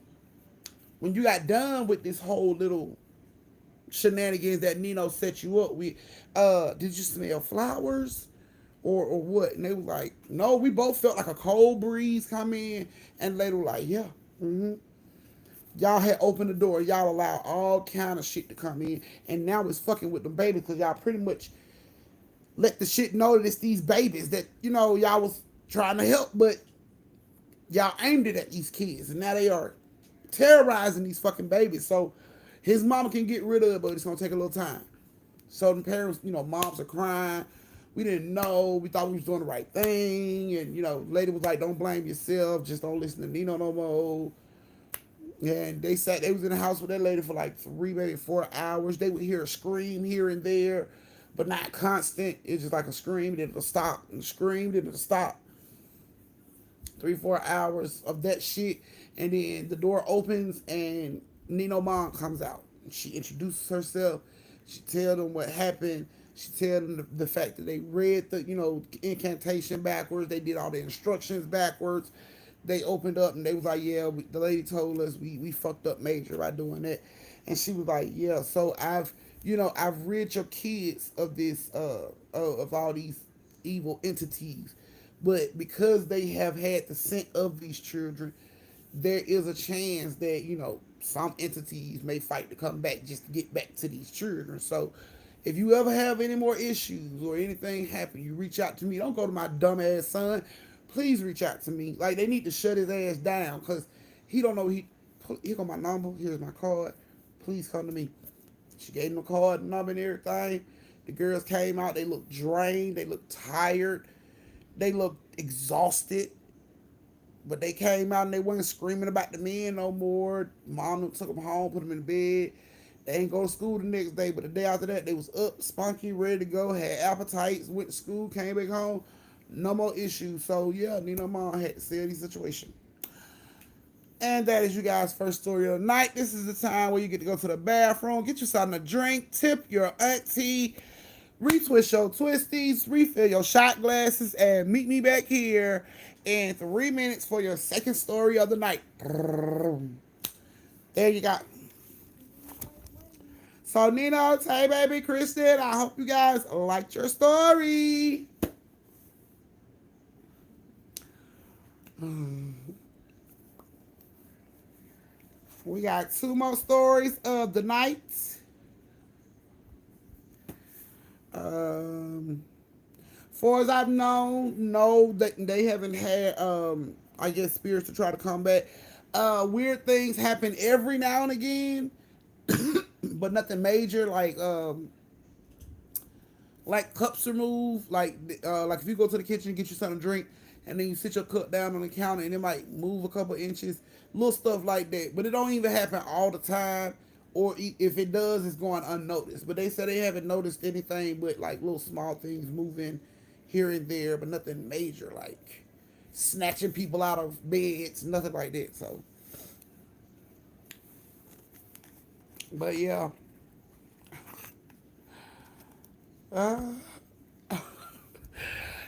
When you got done with this whole little shenanigans that Nino set you up with, did you smell flowers? Or what? And they were like, no, we both felt like a cold breeze come in. And later were like, yeah. Mm-hmm. Y'all had opened the door. Y'all allowed all kind of shit to come in. And now it's fucking with the babies because y'all pretty much let the shit know that it's these babies that, y'all was trying to help, but y'all aimed it at these kids. And now they are terrorizing these fucking babies. So his mama can get rid of it, but it's going to take a little time. So the parents, moms are crying. We didn't know. We thought we was doing the right thing. And, lady was like, don't blame yourself. Just don't listen to Nino no more. And they was in the house with that lady for like 3, maybe 4 hours. They would hear a scream here and there, but not constant. It's just like a scream, then it'll stop. And scream, then it'll stop. 3, 4 hours of that shit. And then the door opens and Nino mom comes out. She introduces herself. She tell them what happened. She tell them the fact that they read the, incantation backwards. They did all the instructions backwards. They opened up and they was like, yeah, the lady told us we fucked up major by doing that. And she was like, yeah, so I've rid your kids of this, of all these evil entities. But because they have had the scent of these children, there is a chance that, some entities may fight to come back just to get back to these children. So if you ever have any more issues or anything happen, you reach out to me. Don't go to my dumb ass son. Please reach out to me. Like, they need to shut his ass down because he don't know. Here go my number. Here's my card. Please come to me. She gave him the card, number, and everything. The girls came out. They looked drained. They looked tired. They looked exhausted. But they came out and they wasn't screaming about the men no more. Mom took them home, put them in bed. They ain't go to school the next day, but the day after that, they was up, spunky, ready to go, had appetites, went to school, came back home. No more issues. So, yeah, Nino mom had to sell the situation. And that is you guys' first story of the night. This is the time where you get to go to the bathroom, get you something to drink, tip your auntie, retwist your twisties, refill your shot glasses, and meet me back here in 3 minutes for your second story of the night. There you go. So, Nino, Tay Baby, Kristen, I hope you guys liked your story. We got 2 more stories of the night. Far as I've known, no, that they haven't had, I guess, spirits to try to come back. Weird things happen every now and again, but nothing major. Like cups removed. Like if you go to the kitchen and get you something to drink, and then you sit your cup down on the counter and it might move a couple inches, little stuff like that. But it don't even happen all the time, or if it does, it's going unnoticed. But they said they haven't noticed anything but like little small things moving here and there, but nothing major like snatching people out of beds, nothing like that. So, but yeah.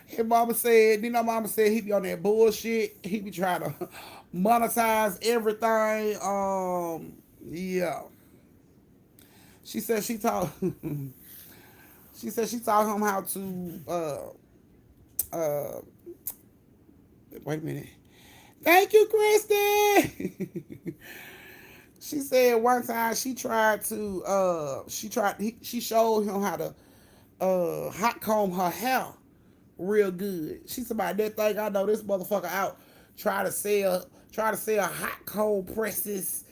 His mama said, mama said he be on that bullshit. He be trying to monetize everything. Yeah. She said she taught she said she taught him how to wait a minute. Thank you, Christy. She said one time she tried to she showed him how to hot comb her hair real good. She said about that thing, I know this motherfucker out try to sell hot comb presses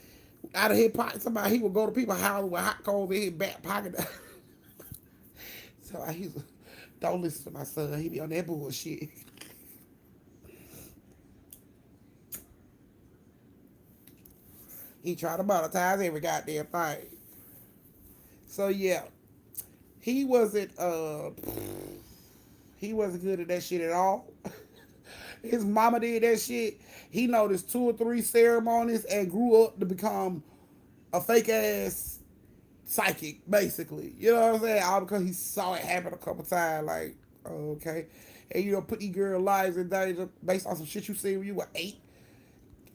out of his pocket. Somebody he would go to people's house with hot comb in his back pocket. So he's don't listen to my son. He be on that bullshit. He tried to monetize every goddamn thing. So yeah, he wasn't he wasn't good at that shit at all. His mama did that shit. He noticed 2 or 3 ceremonies and grew up to become a fake ass psychic, basically. You know what I'm saying? All because he saw it happen a couple times. Like, okay. And you know, put these girl lives in danger based on some shit you seen when you were 8.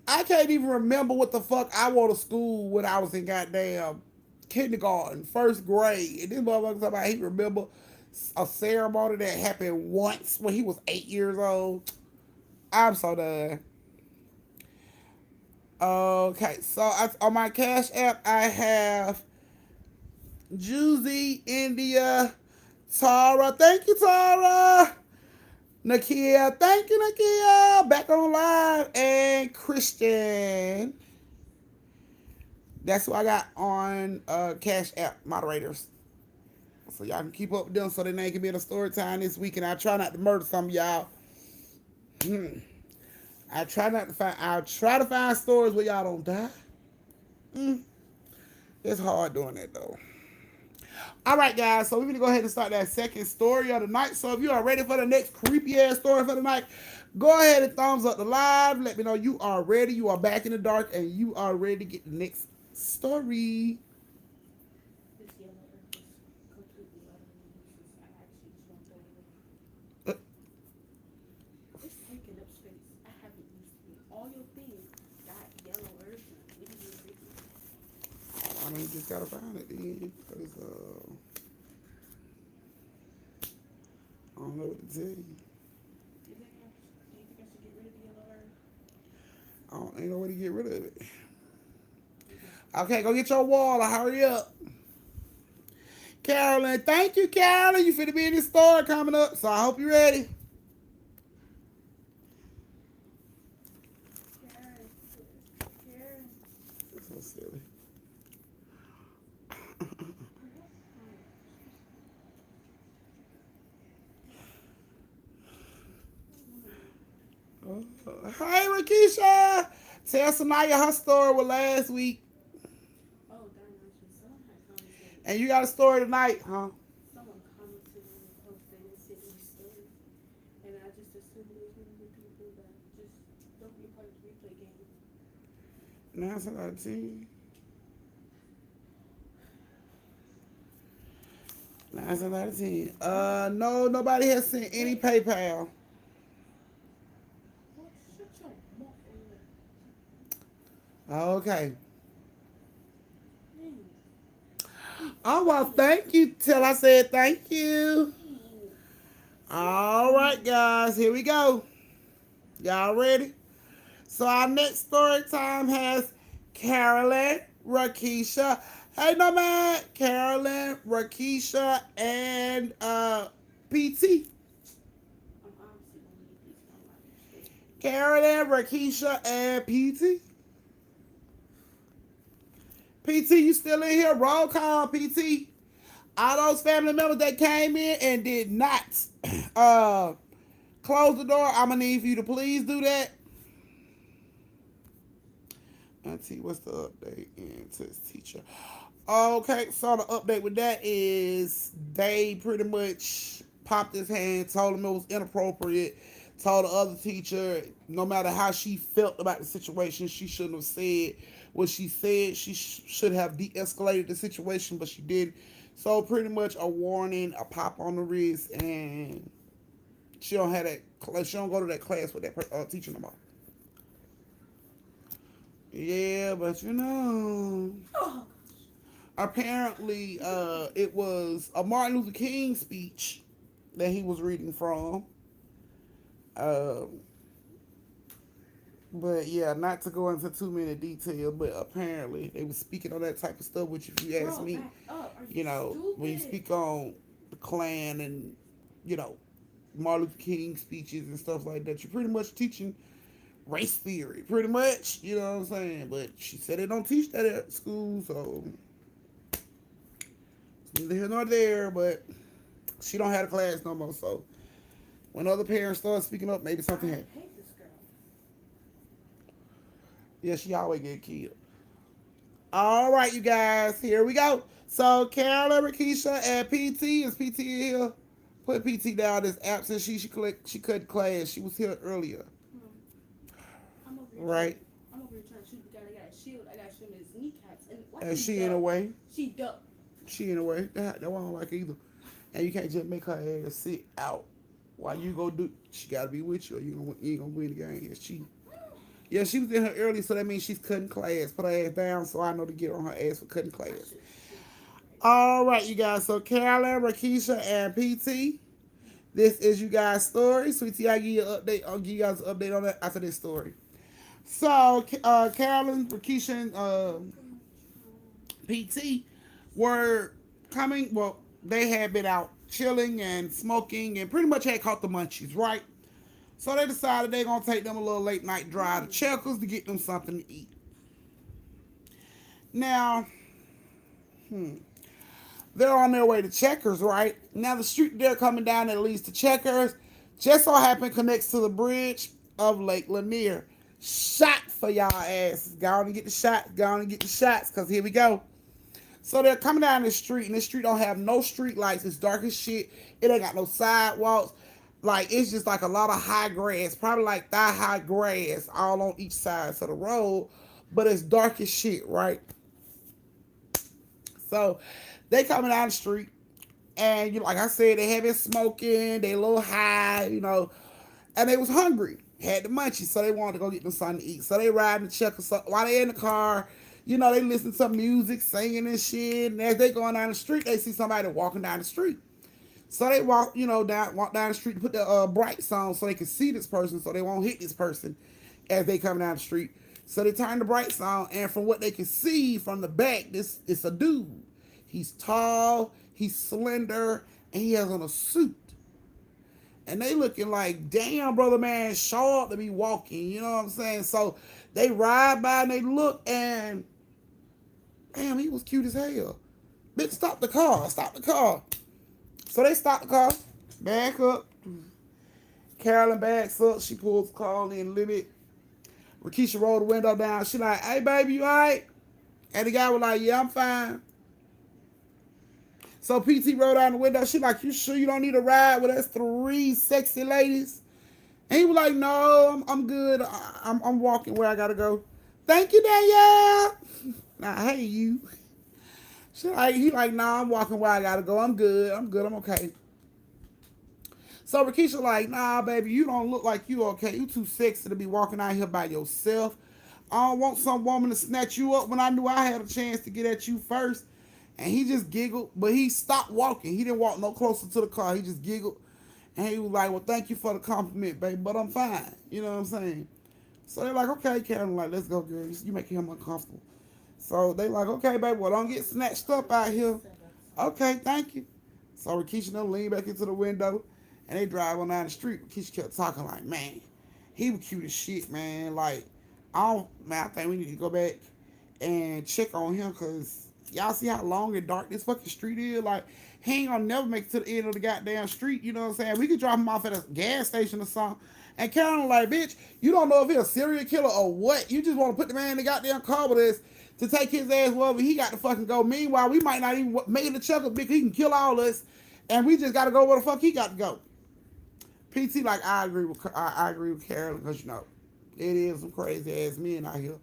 I can't even remember what the fuck I went to school when I was in goddamn kindergarten, first grade. And this motherfucker talking about he remember a ceremony that happened once when he was 8 years old. I'm so done. Okay, so on my Cash App, I have Juicy, India, Tara. Thank you, Tara. Nakia. Thank you, Nakia. Back on live. And Christian. That's who I got on Cash App moderators. So y'all can keep up with them so their name can be in the story time this week. And I try not to murder some of y'all. I try not to find. I'll try to find stories where y'all don't die. It's hard doing that though. All right, guys. So we're gonna go ahead and start that second story of the night. So if you are ready for the next creepy ass story for the night, go ahead and thumbs up the live. Let me know you are ready. You are back in the dark, and you are ready to get the next story. This yellow earth is completely utterly useless. I actually just want to throw it away. It's taking up space. I haven't used it. All your things got yellow earth in it. What do you think? I mean, you just gotta find it then, cause I don't know what to tell you. Do you think I should get rid of the yellow earth? Ain't no way to get rid of it. Okay, go get your water. Hurry up. Carolyn, thank you, Carolyn. You finna be in this store coming up, so I hope you're ready. Karen. That's so silly. Hey, Rakisha. Tell Sanaya her story with last week. Oh, darn, actually, someone had commented. And you got a story tonight, huh? Someone commented on the post and it said these stories. And I just assumed it was one of the people that just don't be a part of the replay game. 9 out of 10. 9 out of 10. No, nobody has sent any PayPal. What? Shut your mouth over. Okay. Man. Oh, well, thank you till I said thank you. All right, guys, here we go. Y'all ready? So our next story time has Carolyn, Rakisha. Hey, no man, Carolyn, Rakisha, and PT. I'm honestly gonna leave these from my mistake. Carolyn, Rakisha, and PT. PT, you still in here? Roll call, PT. All those family members that came in and did not close the door, I'm gonna need for you to please do that. Auntie, what's the update in test teacher? Okay, so the update with that is they pretty much popped his hand, told him it was inappropriate, told the other teacher no matter how she felt about the situation, she shouldn't have said what she said. She should have de-escalated the situation, but she didn't. So pretty much a warning, a pop on the wrist, and she don't have that. She don't go to that class with that teacher no more. Yeah, but you know, apparently it was a Martin Luther King speech that he was reading from. But yeah, not to go into too many details, but apparently they were speaking on that type of stuff, which if you ask me, you know, when you speak on the Klan and, you know, Martin Luther King speeches and stuff like that, you're pretty much teaching race theory, pretty much, you know what I'm saying? But she said they don't teach that at school, so it's neither here nor there, but she don't have a class no more, so when other parents start speaking up, maybe something happened. I hate this girl. Yeah, she always get killed. All right, you guys, here we go. So Carolyn, Rakisha, and PT is PT here. Put PT down as absent. She couldn't class. She was here earlier, Hmm. I'm over here trying. right? I'm over here trying to shoot the guy. I got a shield. I got to shoot him his kneecaps. And watch And he she in a duck. way. She ducked. She in a way. That one I don't like either. And you can't just make her ass sit out while you go do. She gotta be with you, or you ain't gonna win the game. Yeah, she was in her early, so that means she's cutting class. Put her ass down, so I know to get on her ass for cutting I class. should have right there. All right, you guys. So Carolyn, Rakisha, and PT. This is you guys' story. Sweetie, I give you an update. I'll give you guys an update on that after this story. So, Carolyn, Rakisha, and PT were coming. Well, they had been out chilling and smoking and pretty much had caught the munchies, right? So they decided they're gonna take them a little late night drive to Checkers to get them something to eat. Now, they're on their way to Checkers, right? Now the street they're coming down that leads to Checkers just so happened connects to the bridge of Lake Lanier. Shot for y'all asses. Go on and get the shots. Go on and get the shots, cause here we go. So they're coming down the street, and the street don't have no street lights. It's dark as shit. It ain't got no sidewalks. Like, it's just like a lot of high grass, probably like thigh high grass all on each side of the road. But it's dark as shit, right? So they coming down the street, and like I said, they have been smoking. They a little high, and they was hungry. Had the munchies, so they wanted to go get them something to eat. So they riding the Checkers. So while they in the car, they listen to music, singing and shit. And as they going down the street, they see somebody walking down the street. So they walk down the street to put the brights on so they can see this person, so they won't hit this person as they come down the street. So they turn the brights on, and from what they can see from the back, this is a dude. He's tall, he's slender, and he has on a suit. And they looking like, damn, brother, man, show up to be walking. You know what I'm saying? So they ride by and they look, and damn, he was cute as hell. Bitch, stop the car. Stop the car. So they stop the car, back up. Carolyn backs up. She pulls the car in limit. Rakisha rolled the window down. She like, hey, baby, you all right? And the guy was like, yeah, I'm fine. So PT rolled down the window. She like, you sure you don't need a ride with us three sexy ladies? And he was like, no, I'm good. I'm walking where I gotta go. Thank you, Danielle. Nah, hey you. He like, nah, I'm walking where I gotta go. I'm good. I'm okay. So Rakisha like, nah, baby, you don't look like you okay. You too sexy to be walking out here by yourself. I don't want some woman to snatch you up when I knew I had a chance to get at you first. And he just giggled, but he stopped walking. He didn't walk no closer to the car. He just giggled. And he was like, well, thank you for the compliment, baby, but I'm fine. You know what I'm saying? So they're like, okay, Karen, like, let's go, girl. You making him uncomfortable. So they like, okay, baby, well, don't get snatched up out here. Okay, thank you. So Rakisha and them lean back into the window, and they drive on down the street. Rakisha kept talking like, man, he was cute as shit, man. Like, I think we need to go back and check on him, because y'all see how long and dark this fucking street is? Like, he ain't gonna never make it to the end of the goddamn street, you know what I'm saying? We could drop him off at a gas station or something. And Karen like, bitch, you don't know if he's a serial killer or what. You just want to put the man in the goddamn car with us to take his ass wherever he got to fucking go. Meanwhile, we might not even make it a chuckle because he can kill all us, and we just got to go where the fuck he got to go. PT like, I agree with Carolyn, because it is some crazy ass men out here.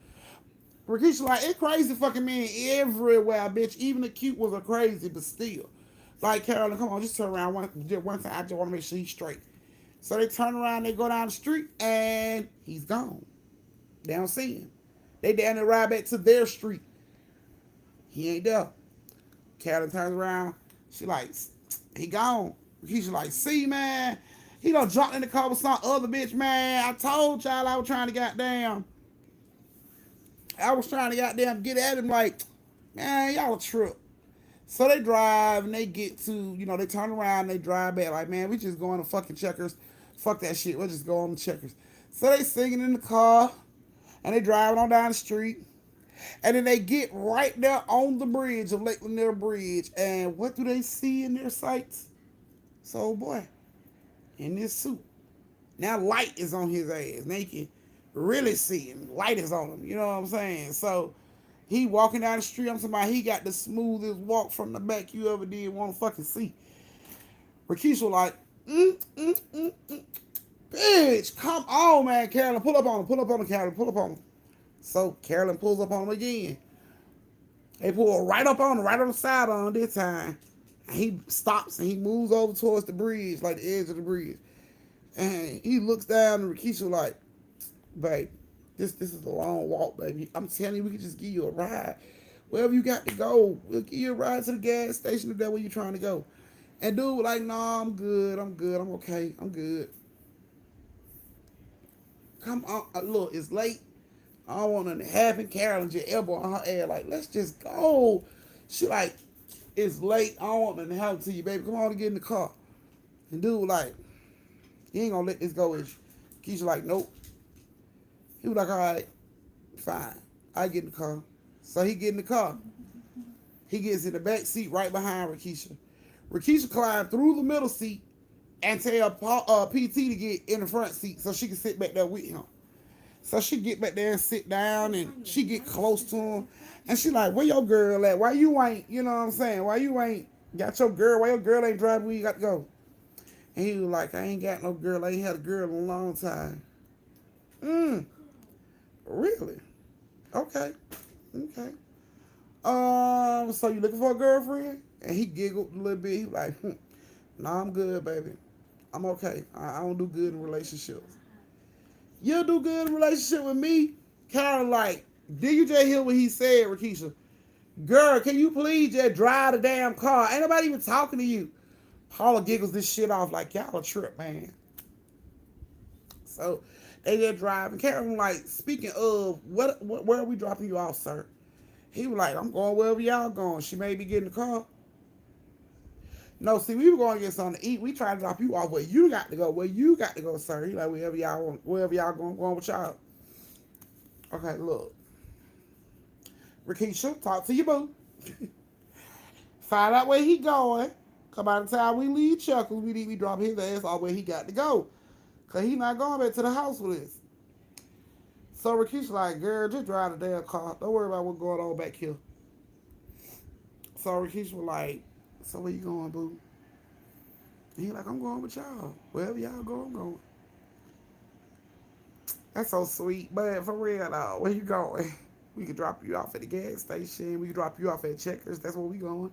Rakisha like, it's crazy fucking men everywhere, bitch. Even the cute ones are crazy, but still. Like, Carolyn, come on, just turn around one time. I just want to make sure he's straight. So they turn around, they go down the street, and he's gone. They don't see him. They down there ride back to their street. He ain't there. Carolyn turns around. She like, he gone. He's like, see, man, he done jumped in the car with some other bitch, man. I told y'all I was trying to get at him like, man, y'all a trip. So they drive and they get to, they turn around and they drive back like, man, we just going to fucking Checkers. Fuck that shit. We'll just go on the Checkers. So they singing in the car and they driving on down the street. And then they get right there on the bridge of Lake Lanier Bridge. And what do they see in their sights? So, boy, in this suit. Now light is on his ass. Now you can really see him. Light is on him. You know what I'm saying? So He walking down the street. I'm talking about he got the smoothest walk from the back you ever did want to fucking see. Rakeisha like, bitch, come on, man. Carolyn, pull up on him. Pull up on him, Carolyn. Pull up on him. So Carolyn pulls up on him again. They pull right up on him, right on the side on him this time. And he stops and he moves over towards the bridge, like the edge of the bridge. And he looks down and Rakeisha like, babe, this is a long walk, baby. I'm telling you, we can just give you a ride. Wherever you got to go, we'll give you a ride to the gas station if that's where you're trying to go. And dude was like, nah, I'm good, I'm okay, I'm good. Come on, look, it's late. I don't want nothing to happen. Carolyn just elbow on her ass like, let's just go. She like, it's late. I don't want nothing to happen to you, baby. Come on and get in the car. And dude was like, you ain't gonna let this go, is you? Keisha like, nope. He was like, all right, fine. I get in the car. So he get in the car. He gets in the back seat right behind Rakeisha. Rakeisha climbed through the middle seat and tell PT to get in the front seat so she can sit back there with him. So she get back there and sit down and she get close to him. And she like, where your girl at? Why you ain't, you know what I'm saying? Why you ain't got your girl? Why your girl ain't driving where you got to go? And he was like, I ain't got no girl. I ain't had a girl in a long time. Really? Okay. Okay. So you looking for a girlfriend? And he giggled a little bit. He was like, nah, I'm good, baby. I'm okay. I don't do good in relationships. You'll do good in a relationship with me? Kind of like, did you just hear what he said, Rakeisha? Girl, can you please just drive the damn car? Ain't nobody even talking to you. Paula giggles this shit off like, y'all a trip, man. So they just drive. And Karen like, speaking of, where are we dropping you off, sir? He was like, I'm going wherever y'all going. She may be getting the car. No, see, we were going to get something to eat. We tried to drop you off where you got to go. Where you got to go, sir. He like, wherever y'all want, wherever y'all going with y'all. Okay, look. Rakeisha, talk to your boo. Find out where he going. Cause by the time we leave Chuckles, we need to drop his ass off where he got to go. Cause he not going back to the house with us. So Rakeisha like, girl, just drive the damn car. Don't worry about what's going on back here. So Rakeisha was like, so where you going, boo? And he like, I'm going with y'all. Wherever y'all go, I'm going. That's so sweet. But for real, though, where you going? We could drop you off at the gas station. We could drop you off at Checkers. That's where we going.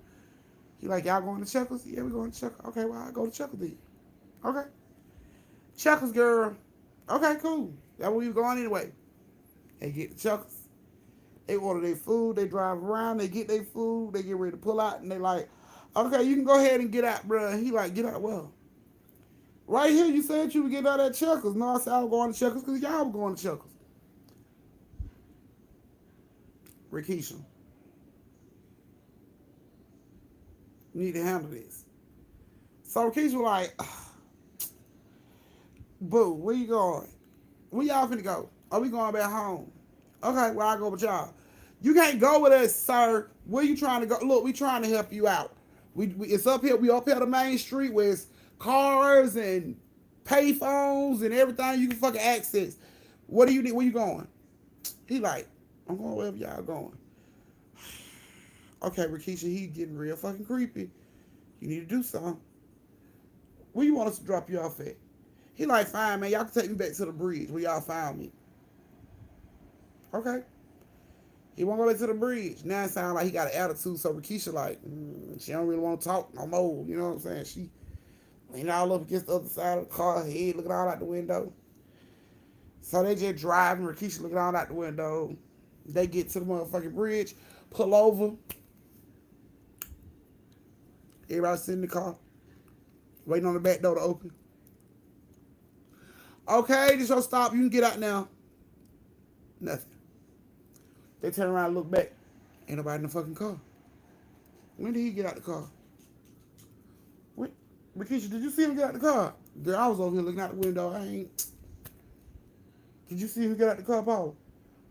He like, y'all going to Checkers? Yeah, we going to Checkers. Okay, well, I go to Checkers then. Okay. Checkers, girl. Okay, cool. That's where we going anyway. They get the Checkers. They order their food. They drive around. They get their food. They get ready to pull out. And they like, okay, you can go ahead and get out, bro. And he like, get out well. Right here, you said you would get out at Checkers. No, I said I was going to Checkers because y'all were going to Checkers. Rakeisha, you need to handle this. So Rakeisha was like, boo, where you going? Where y'all finna go? Are we going back home? Okay, well, I go with y'all. You can't go with us, sir. Where you trying to go? Look, we trying to help you out. It's up here. We up here the main street where it's cars and pay phones and everything you can fucking access. What do you need? Where you going? He like, I'm going wherever y'all going. Okay, Rakeisha, he getting real fucking creepy. You need to do something. Where you want us to drop you off at? He like, fine, man. Y'all can take me back to the bridge where y'all found me. Okay. He won't go back to the bridge. Now it sounds like he got an attitude. So Rakeisha like, she don't really want to talk no more. You know what I'm saying? She leaned all up against the other side of the car, head looking all out the window. So they just driving. Rakeisha looking all out the window. They get to the motherfucking bridge, pull over. Everybody sit in the car, waiting on the back door to open. Okay, this your stop. You can get out now. Nothing. They turn around and look back. Ain't nobody in the fucking car. When did he get out the car? When? Rakeisha, did you see him get out the car? Girl, I was over here looking out the window. I ain't. Did you see him get out the car, Paul?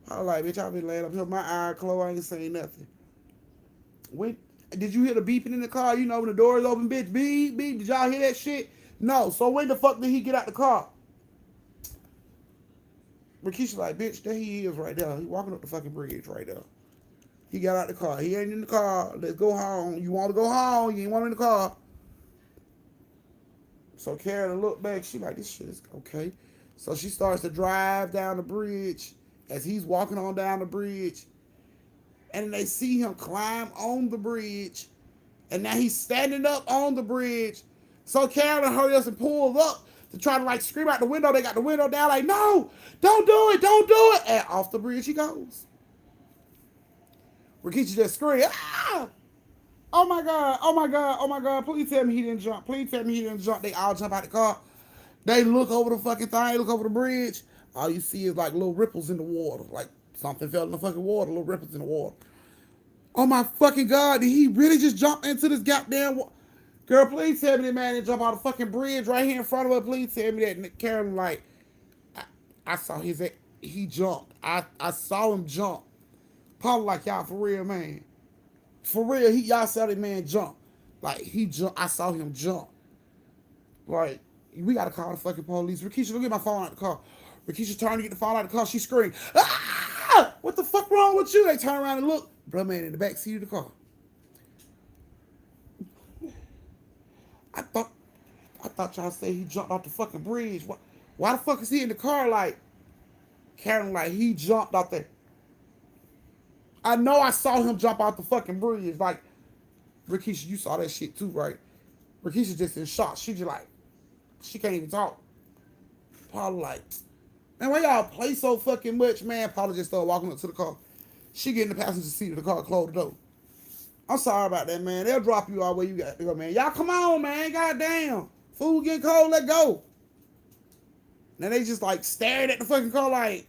I was like, bitch, I've been laying up here with my eye closed. I ain't saying nothing. When? Did you hear the beeping in the car? You know when the doors open, bitch, beep, beep. Did y'all hear that shit? No. So when the fuck did he get out the car? Rakeisha like, bitch, there he is right there. He walking up the fucking bridge right there. He got out the car. He ain't in the car. Let's go home. You want to go home? You ain't want in the car. So Carolyn looked back. She like, this shit is okay. So she starts to drive down the bridge as he's walking on down the bridge. And then they see him climb on the bridge. And now he's standing up on the bridge. So Carolyn hurry up and pulls up to try to like scream out the window. They got the window down like, no, don't do it, don't do it. And off the bridge he goes. Rikishi just screamed, ah! Oh my God, oh my God, oh my God, please tell me he didn't jump. Please tell me he didn't jump. They all jump out the car. They look over the fucking thing, look over the bridge. All you see is like little ripples in the water. Like something fell in the fucking water, little ripples in the water. Oh my fucking God, did he really just jump into this goddamn water? Girl, please tell me that man didn't jump out the fucking bridge right here in front of her. Please tell me that. And Karen, like, I saw he jumped. I saw him jump. Probably like, y'all, for real, man. For real, y'all saw that man jump. Like, he jumped. I saw him jump. Like, we gotta call the fucking police. Rikishi, go get my phone out the car. Rikishi turned to get the phone out the car. She screamed, ah! What the fuck wrong with you? They turn around and look. Brother man in the back seat of the car. I thought y'all said he jumped off the fucking bridge. Why the fuck is he in the car like Karen like he jumped off there? I know I saw him jump off the fucking bridge. Like, Rikishi, you saw that shit too, right? Rikishi just in shock. She just like, she can't even talk. Paula like, man, why y'all play so fucking much, man? Paula just started walking up to the car. She get in the passenger seat of the car, close the door. I'm sorry about that, man. They'll drop you all where you got to go, man. Y'all come on, man. Goddamn. Food getting cold, let go. Now they just like staring at the fucking car like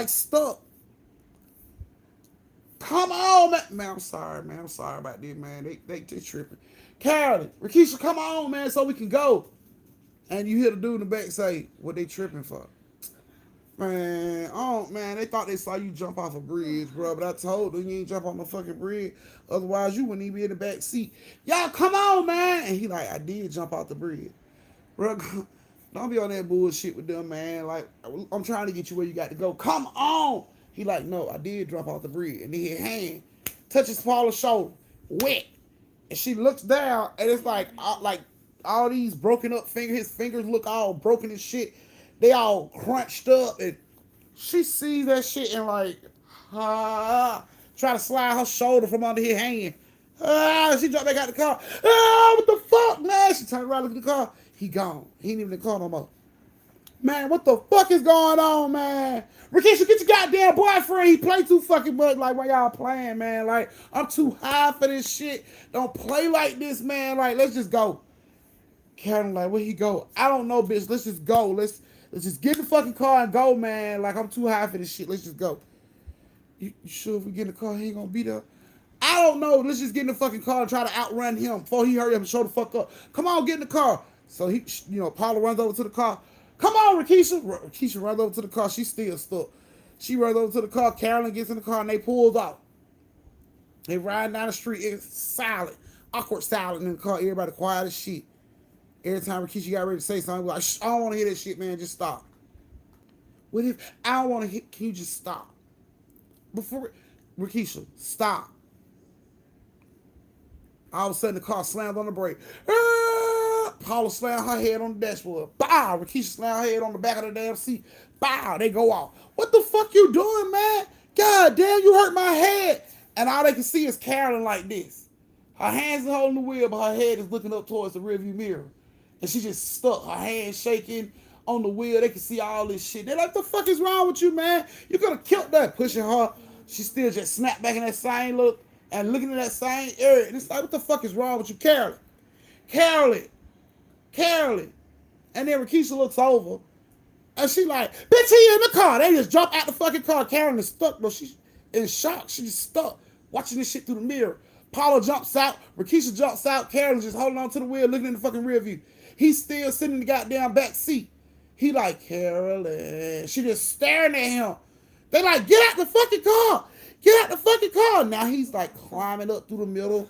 stuck. Come on, man. Man, I'm sorry, man. I'm sorry about this, man. They tripping. Carolyn, Rikishi, come on, man, so we can go. And you hear the dude in the back say, what they tripping for? Man, oh man, they thought they saw you jump off a bridge, bro. But I told them you ain't jump on the fucking bridge. Otherwise, you wouldn't even be in the back seat. Y'all, come on, man. And he like, I did jump off the bridge. Bro, don't be on that bullshit with them, man. Like, I'm trying to get you where you got to go. Come on. He like, no, I did jump off the bridge. And then his hand touches Paula's shoulder, wet. And she looks down, and it's like all these broken up fingers. His fingers look all broken and shit. They all crunched up, and she sees that shit and like, try to slide her shoulder from under his hand. She dropped back out the car. What the fuck, man? She turned around, looked at the car. He gone. He ain't even in the car no more. Man, what the fuck is going on, man? Rikishi, get your goddamn boyfriend. He play too fucking much. Like, why y'all playing, man? Like, I'm too high for this shit. Don't play like this, man. Like, let's just go. Karen, like, where he go? I don't know, bitch. Let's just go. Let's just get in the fucking car and go, man. Like, I'm too high for this shit. Let's just go. You sure if we get in the car, he ain't gonna be there? I don't know. Let's just get in the fucking car and try to outrun him before he hurry up and show the fuck up. Come on, get in the car. So he, Paula runs over to the car. Come on, Rikishi. Rikishi runs over to the car. She's still stuck. She runs over to the car. Carolyn gets in the car and they pulled out. They riding down the street. It's silent. Awkward silent in the car. Everybody quiet as shit. Every time Rikishi got ready to say something, like, I don't want to hear that shit, man. Just stop. What if I don't want to hear? Can you just stop? Before Rikishi, stop. All of a sudden, the car slammed on the brake. Paula slammed her head on the dashboard. Bow. Rikishi slammed her head on the back of the damn seat. Bow. They go off. What the fuck you doing, man? God damn, you hurt my head. And all they can see is Carolyn like this. Her hands are holding the wheel, but her head is looking up towards the rearview mirror. And she just stuck. Her hands shaking on the wheel. They can see all this shit. They're like, the fuck is wrong with you, man? You could have killed that. Pushing her. She still just snapped back in that same look and looking at that same area. And it's like, what the fuck is wrong with you, Carolyn? Carolyn. And then Rikishi looks over. And she like, bitch, he in the car. They just jump out the fucking car. Carolyn is stuck, bro. She's in shock. She just stuck. Watching this shit through the mirror. Paula jumps out. Rikishi jumps out. Carolyn just holding on to the wheel, looking in the fucking rear view. He's still sitting in the goddamn back seat. He like, Carolyn. She just staring at him. They like, get out the fucking car. Get out the fucking car. Now he's like climbing up through the middle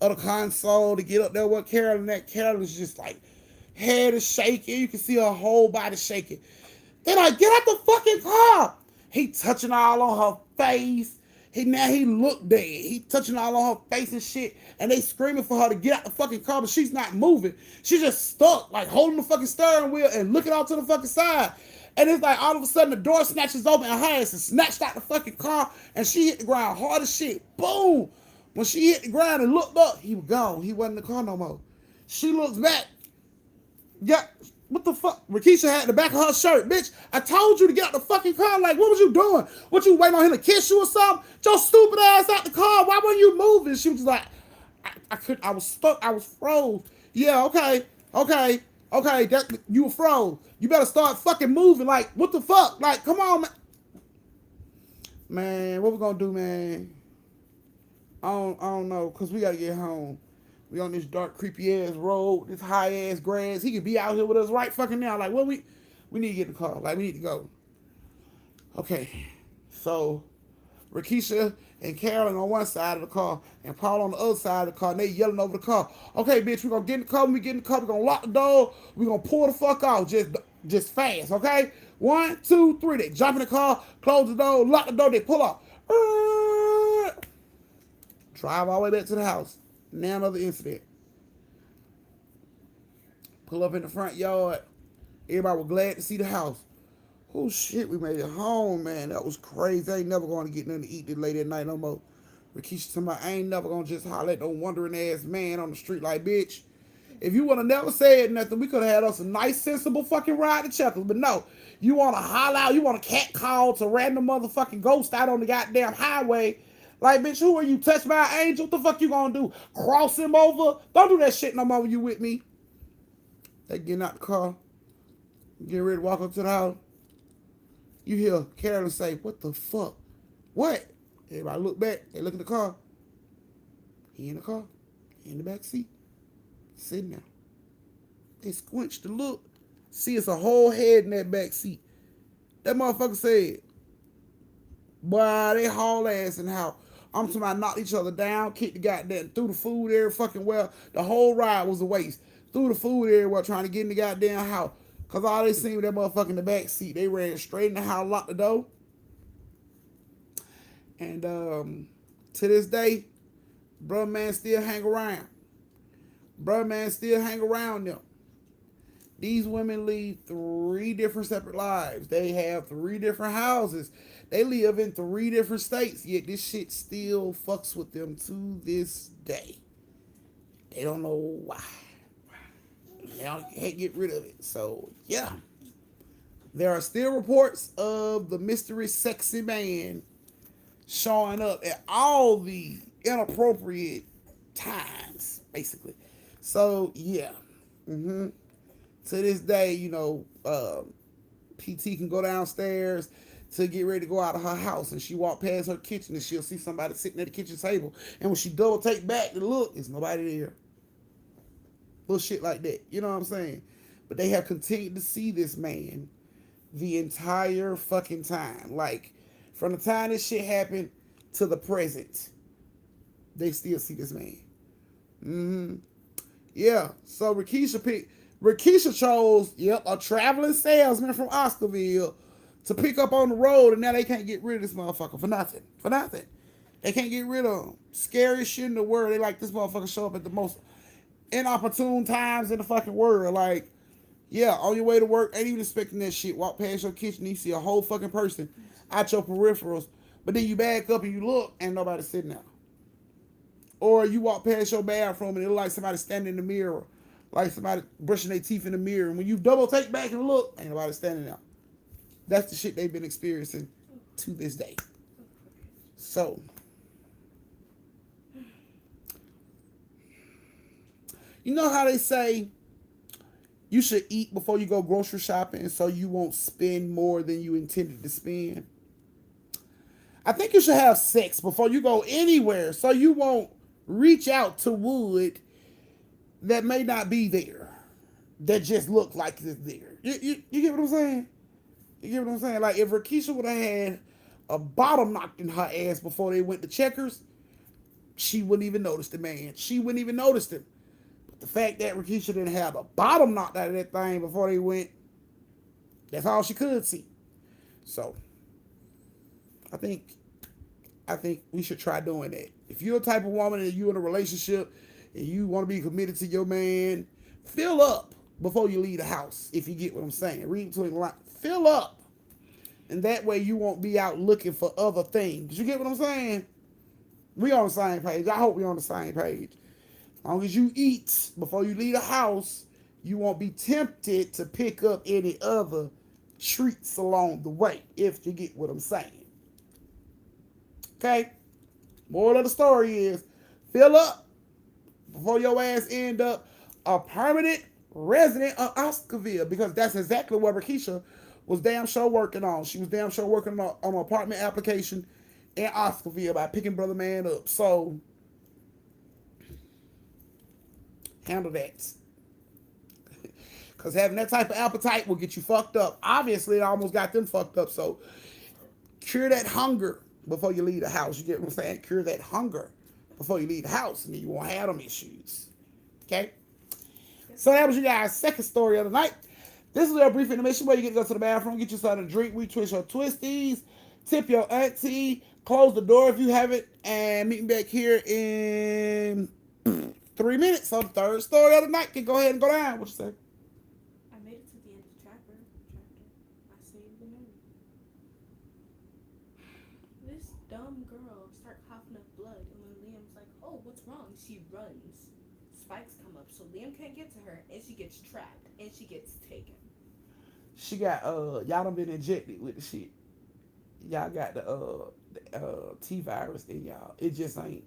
of the console to get up there with Carolyn. That Carolyn's just like, head is shaking. You can see her whole body shaking. They like, get out the fucking car. He touching all on her face. He looked dead. He touching all on her face and shit. And they screaming for her to get out the fucking car, but she's not moving. She's just stuck, like holding the fucking steering wheel and looking out to the fucking side. And it's like all of a sudden the door snatches open and her ass is snatched out the fucking car and she hit the ground hard as shit. Boom! When she hit the ground and looked up, he was gone. He wasn't in the car no more. She looks back. Yeah, what the fuck? Rakisha had the back of her shirt. Bitch, I told you to get out the fucking car. Like, what was you doing? What, you waiting on him to kiss you or something? Your stupid ass out the car. Why weren't you moving? She was like, I was stuck. I was froze. Yeah, okay. That, you were froze. You better start fucking moving. Like, what the fuck? Like, come on, man. Man, what we gonna do, man? I don't know, because we gotta get home. We on this dark, creepy ass road, this high ass grass. He could be out here with us right fucking now. Like, what we need to get in the car. Like, we need to go. Okay. So, Rakisha and Carolyn on one side of the car and Paul on the other side of the car, and they yelling over the car. Okay, bitch, we're gonna get in the car. When we get in the car, we're gonna lock the door. We're gonna pull the fuck off just fast, okay? 1, 2, 3. They jump in the car, close the door, lock the door, they pull off. Drive all the way back to the house. Now another incident. Pull up in the front yard. Everybody was glad to see the house. Oh shit, we made it home, man. That was crazy. I ain't never going to get nothing to eat this late at night no more. Rakisha told me I ain't never going to just holler at no wandering ass man on the street like, bitch. If you would have never said nothing, we could have had us a nice, sensible fucking ride to Chuckles. But no, you want to holler out, you want to cat call to random motherfucking ghost out on the goddamn highway. Like, bitch, who are you, touched by an angel? What the fuck you gonna do? Cross him over? Don't do that shit no more when you with me. They getting out the car, getting ready to walk up to the house. You hear Carolyn say, what the fuck? What? Everybody look back. They look in the car. He in the car. He in the back seat. Sitting there. They squinched to look. See, it's a whole head in that back seat. That motherfucker said, boy, they haul ass in the house. I'm talking about knocked each other down, kicked the goddamn, threw the food every fucking well. The whole ride was a waste. Threw the food everywhere trying to get in the goddamn house. Because all they seen was that motherfucker in the back seat. They ran straight in the house, locked the door. And to this day, brother man still hang around. Brother man still hang around them. These women lead 3 different separate lives. They have 3 different houses. They live in 3 different states. Yet this shit still fucks with them to this day. They don't know why. They can't get rid of it. So, yeah. There are still reports of the mystery sexy man showing up at all the inappropriate times, basically. So, yeah. To this day, you know, PT can go downstairs to get ready to go out of her house, and she walk past her kitchen and she'll see somebody sitting at the kitchen table, and when she double take back to look, there's nobody there. Little shit like that, you know what I'm saying? But they have continued to see this man the entire fucking time. Like, from the time this shit happened to the present, they still see this man. Yeah, so Rakisha chose, a traveling salesman from Oscarville to pick up on the road, and now they can't get rid of this motherfucker for nothing. For nothing. They can't get rid of him. Scariest shit in the world. They like this motherfucker show up at the most inopportune times in the fucking world. Like, yeah, on your way to work, ain't even expecting that shit. Walk past your kitchen, you see a whole fucking person out your peripherals, but then you back up and you look, and nobody's sitting there. Or you walk past your bathroom and it look like somebody standing in the mirror, like somebody brushing their teeth in the mirror. And when you double take back and look, ain't nobody standing there. That's the shit they've been experiencing to this day. So, you know how they say you should eat before you go grocery shopping so you won't spend more than you intended to spend? I think you should have sex before you go anywhere so you won't reach out to wood that may not be there, that just look like it's there. You get what I'm saying? You get what I'm saying? Like, if Rakisha would have had a bottom knocked in her ass before they went to Checkers, she wouldn't even notice the man. She wouldn't even notice him. But the fact that Rakisha didn't have a bottom knocked out of that thing before they went, that's all she could see. So, I think I think we should try doing that. If you're the type of woman and you're in a relationship and you want to be committed to your man, fill up before you leave the house. If you get what I'm saying, read between the lines. Fill up, and that way you won't be out looking for other things. You get what I'm saying? We on the same page. I hope we on the same page. As long as you eat before you leave the house, you won't be tempted to pick up any other treats along the way, if you get what I'm saying. Okay? Moral of the story is fill up before your ass end up a permanent resident of Oscarville, because that's exactly what Rakisha was damn sure working on. She was damn sure working on an apartment application in Oscarville by picking Brother Man up. So handle that. Because having that type of appetite will get you fucked up. Obviously, it almost got them fucked up. So cure that hunger before you leave the house. You get what I'm saying? Cure that hunger before you leave the house, and then you won't have them issues. Okay? So that was you guys' second story of the night. This is a brief intermission where you get to go to the bathroom, get yourself a drink, retwist your twisties, tip your auntie, close the door if you haven't, and meet me back here in 3 minutes. So the third story of the night can go ahead and go down. What you say? I made it to the end of the chapter. I saved the name. This dumb girl start coughing up blood, and when Liam's like, "Oh, what's wrong?" she runs. Spikes come up, so Liam can't get to her, and she gets trapped, and she gets taken. She got y'all done been injected with the shit. Y'all got the T virus in y'all. It just ain't.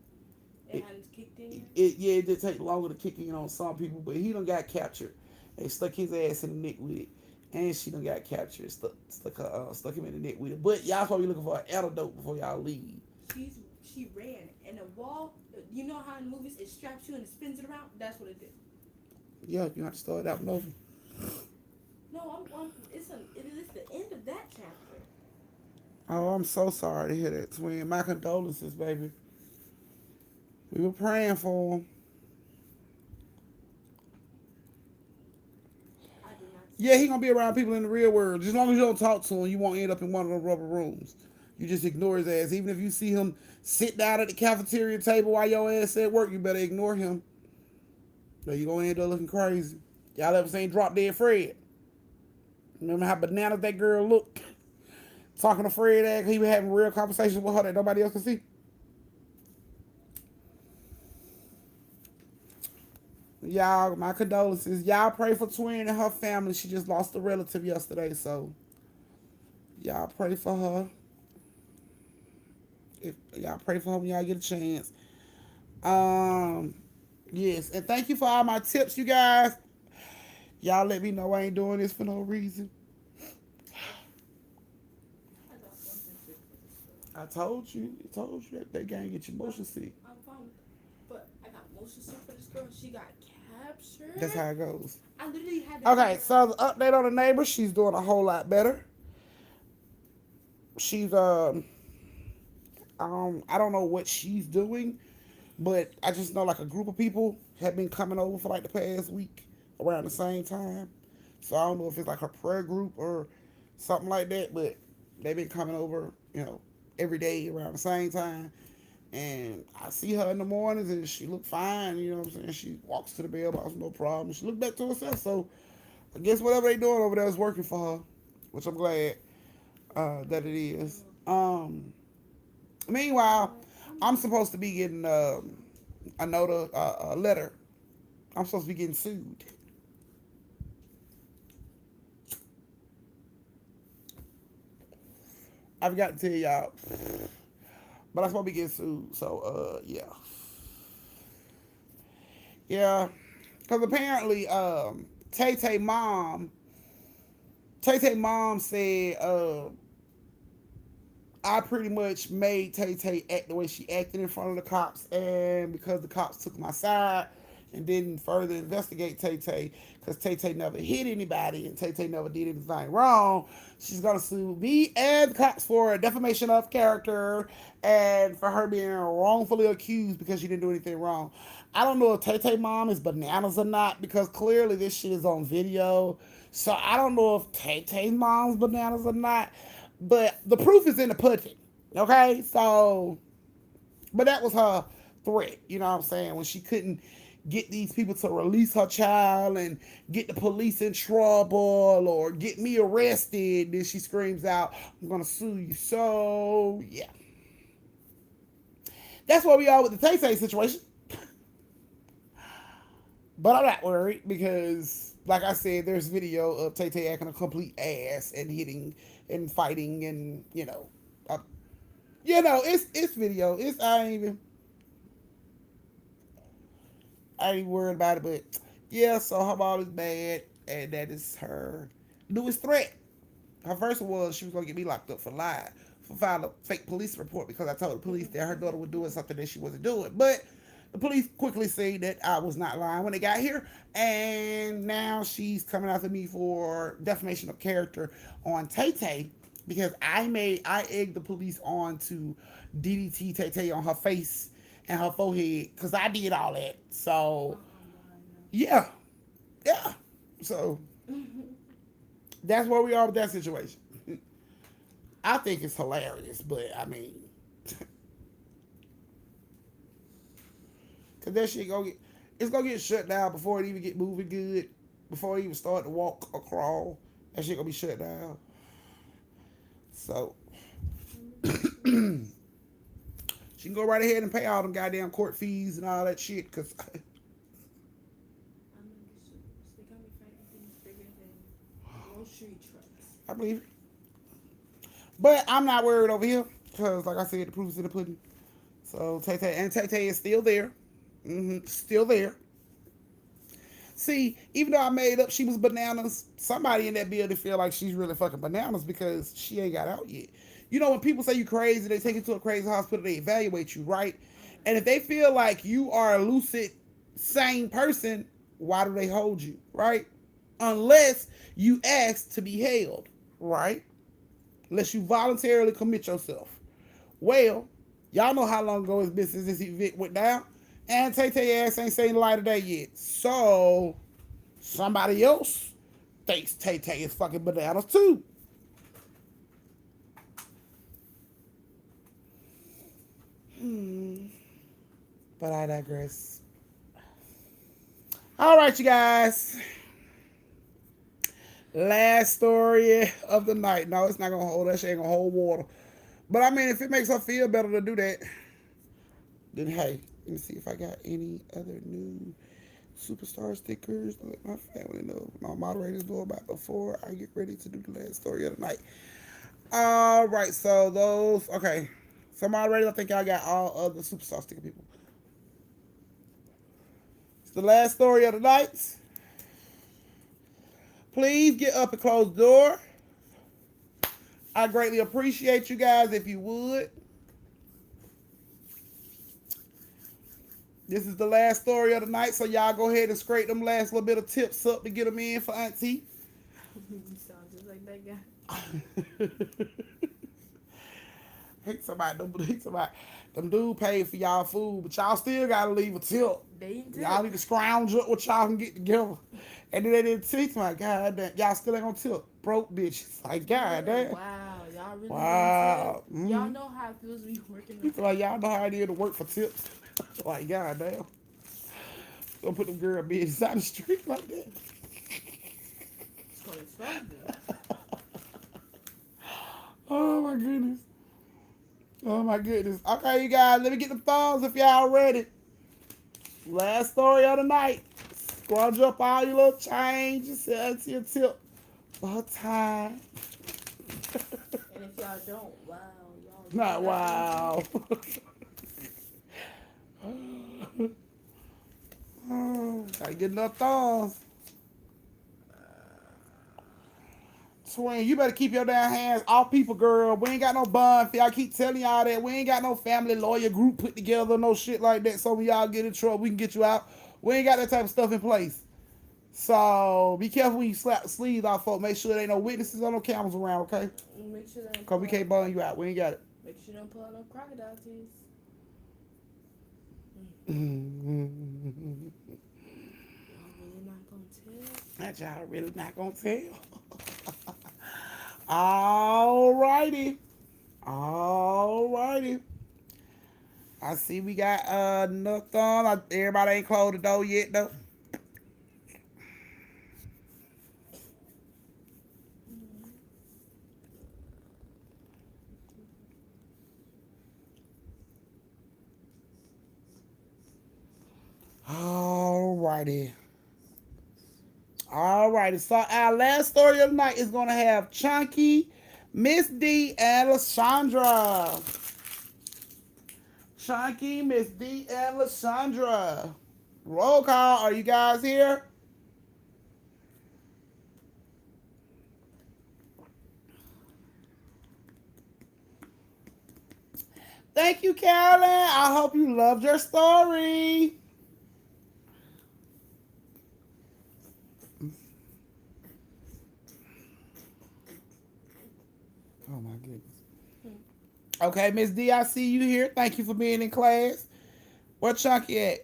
It hadn't kicked in yet? It did take longer to kick in on some people, but he done got captured. They stuck his ass in the neck with it, and she done got captured. Stuck him in the neck with it. But y'all probably looking for an antidote before y'all leave. She ran, and a wall. You know how in movies it straps you and it spins it around? That's what it did. Yeah, you have to start that one over. No, it is the end of that chapter. Oh, I'm so sorry to hear that, twin. My condolences, baby. We were praying for him. I did not. Yeah, he gonna be around people in the real world. Just as long as you don't talk to him, you won't end up in one of those rubber rooms. You just ignore his ass. Even if you see him sit down at the cafeteria table while your ass at work, you better ignore him. Or you gonna end up looking crazy. Y'all ever seen Drop Dead Fred? Remember how bananas that girl looked? Talking to Fred, that he was having real conversations with her that nobody else could see. Y'all, my condolences. Y'all pray for Twin and her family. She just lost a relative yesterday, so y'all pray for her. If y'all pray for her when y'all get a chance. Yes, and thank you for all my tips, you guys. Y'all let me know I ain't doing this for no reason. I got 1.6 for this girl. I told you that game get you motion sick. I'm fine with it. But I got motion sick for this girl. She got captured. That's how it goes. I literally had to. Okay, so the update on the neighbor, she's doing a whole lot better. She's I don't know what she's doing, but I just know like a group of people have been coming over for like the past week around the same time. So I don't know if it's like her prayer group or something like that, but they've been coming over, every day around the same time. And I see her in the mornings and she look fine, you know what I'm saying? She walks to the mailbox, no problem. She look back to herself. So I guess whatever they doing over there is working for her, which I'm glad that it is. Meanwhile, I'm supposed to be getting a letter. I'm supposed to be getting sued. I forgot to tell y'all, but I'm supposed to be getting sued. So, yeah. Yeah. Because apparently, Tay-Tay mom said, I pretty much made Tay-Tay act the way she acted in front of the cops, and because the cops took my side and didn't further investigate Tay-Tay, because Tay-Tay never hit anybody and Tay-Tay never did anything wrong, she's going to sue me and the cops for defamation of character and for her being wrongfully accused because she didn't do anything wrong. I don't know if Tay-Tay mom is bananas or not, because clearly this shit is on video. So I don't know if Tay-Tay mom's bananas or not. But the proof is in the pudding, okay? So But that was her threat, you know what I'm saying? When she couldn't get these people to release her child and get the police in trouble or get me arrested, then she screams out, I'm gonna sue you. So yeah. That's where we are with the Tay Tay situation. But I'm not worried because, like I said, there's video of Tay Tay acting a complete ass and hitting and fighting and it's video. I ain't even worried about it. But yeah, so her mom is bad, and that is her newest threat. Her first one was she was gonna get me locked up for lying, for filing a fake police report because I told the police that her daughter was doing something that she wasn't doing. But the police quickly say that I was not lying when they got here, and now she's coming after me for defamation of character on Tay Tay because I egged the police on to DDT Tay Tay on her face and her forehead because I did all that. So yeah, yeah. So that's where we are with that situation. I think it's hilarious, but I mean, cause that shit it's gonna get shut down before it even get moving good, before it even start to walk or crawl. That shit gonna be shut down. So she can go right ahead and pay all them goddamn court fees and all that shit, cause I'm in the shoes. They got me fighting things bigger than grocery trucks. I believe it. But I'm not worried over here, cause like I said, the proof is in the pudding. So Tay Tay is still there. Still there. See, even though I made up she was bananas, somebody in that building feel like she's really fucking bananas because she ain't got out yet. You know, when people say you crazy, they take you to a crazy hospital, they evaluate you, right? And if they feel like you are a lucid, sane person, why do they hold you, right? Unless you ask to be held, right? Unless you voluntarily commit yourself. Well, y'all know how long ago it's been since this event went down. And Tay Tay ass ain't seen the light of day yet. So, somebody else thinks Tay Tay is fucking bananas too. But I digress. All right, you guys. Last story of the night. No, it's not gonna hold. That shit ain't gonna hold water. But I mean, if it makes her feel better to do that, then hey, let me see if I got any other new superstar stickers to let my family know, my moderators know about before I get ready to do the last story of the night. All right, so those, okay. So moderators, I think I got all other superstar sticker people. It's the last story of the night. Please get up and close the door. I greatly appreciate you guys if you would. This is the last story of the night, so y'all go ahead and scrape them last little bit of tips up to get them in for Auntie. You sound just like that guy. Them dude paid for y'all food, but y'all still gotta leave a tip. They do. Y'all need to scrounge up what y'all can get together. And then they didn't teach my God damn, y'all still ain't gonna tip. Broke bitches. Like, God damn. Wow, y'all really Wow. Y'all know how it feels when you working. People like, y'all know how it is to work for tips. Like, God damn. Don't put them girl bitches out the street like that. It's gonna expose them. Oh my goodness. Oh my goodness. Okay, you guys, let me get the thumbs if y'all ready. Last story of the night. Scrunch up all your little changes. Set to your tip for her time. And if y'all don't, wow, y'all. Not wow. Oh, gotta get enough thumbs. Twin, you better keep your damn hands off people, girl. We ain't got no bond. Y'all keep telling y'all that. We ain't got no family lawyer group put together, no shit like that. So when y'all get in trouble, we can get you out. We ain't got that type of stuff in place. So be careful when you slap the sleeves off, folks. Make sure there ain't no witnesses or no cameras around, okay? Make sure that. Because we can't bond you out. We ain't got it. Make sure you don't pull out no crocodile teeth. Y'all really not gonna tell. All righty. I see we got nothing. Everybody ain't closed the door yet though. Mm-hmm. Alrighty. Alrighty. So our last story of the night is gonna have Chunky, Miss D, and Lashandra. Chunky, Miss D, and Lashandra. Roll call. Are you guys here? Thank you, Carolyn. I hope you loved your story. Oh my goodness. Okay, Miss D, I see you here. Thank you for being in class. Where Chunky at?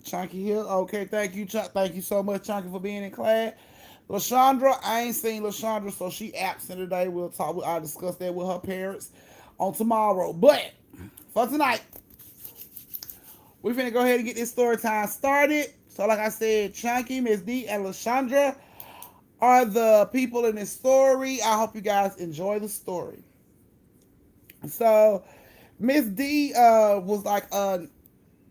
Chunky here. Okay, thank you, Thank you so much, Chunky, for being in class. Lashandra, I ain't seen Lashandra, so she absent today. We'll talk. I'll discuss that with her parents on tomorrow. But for tonight, we finna go ahead and get this story time started. So, like I said, Chunky, Miss D, and Lashandra are the people in this story. I hope you guys enjoy the story. So, Miss D was like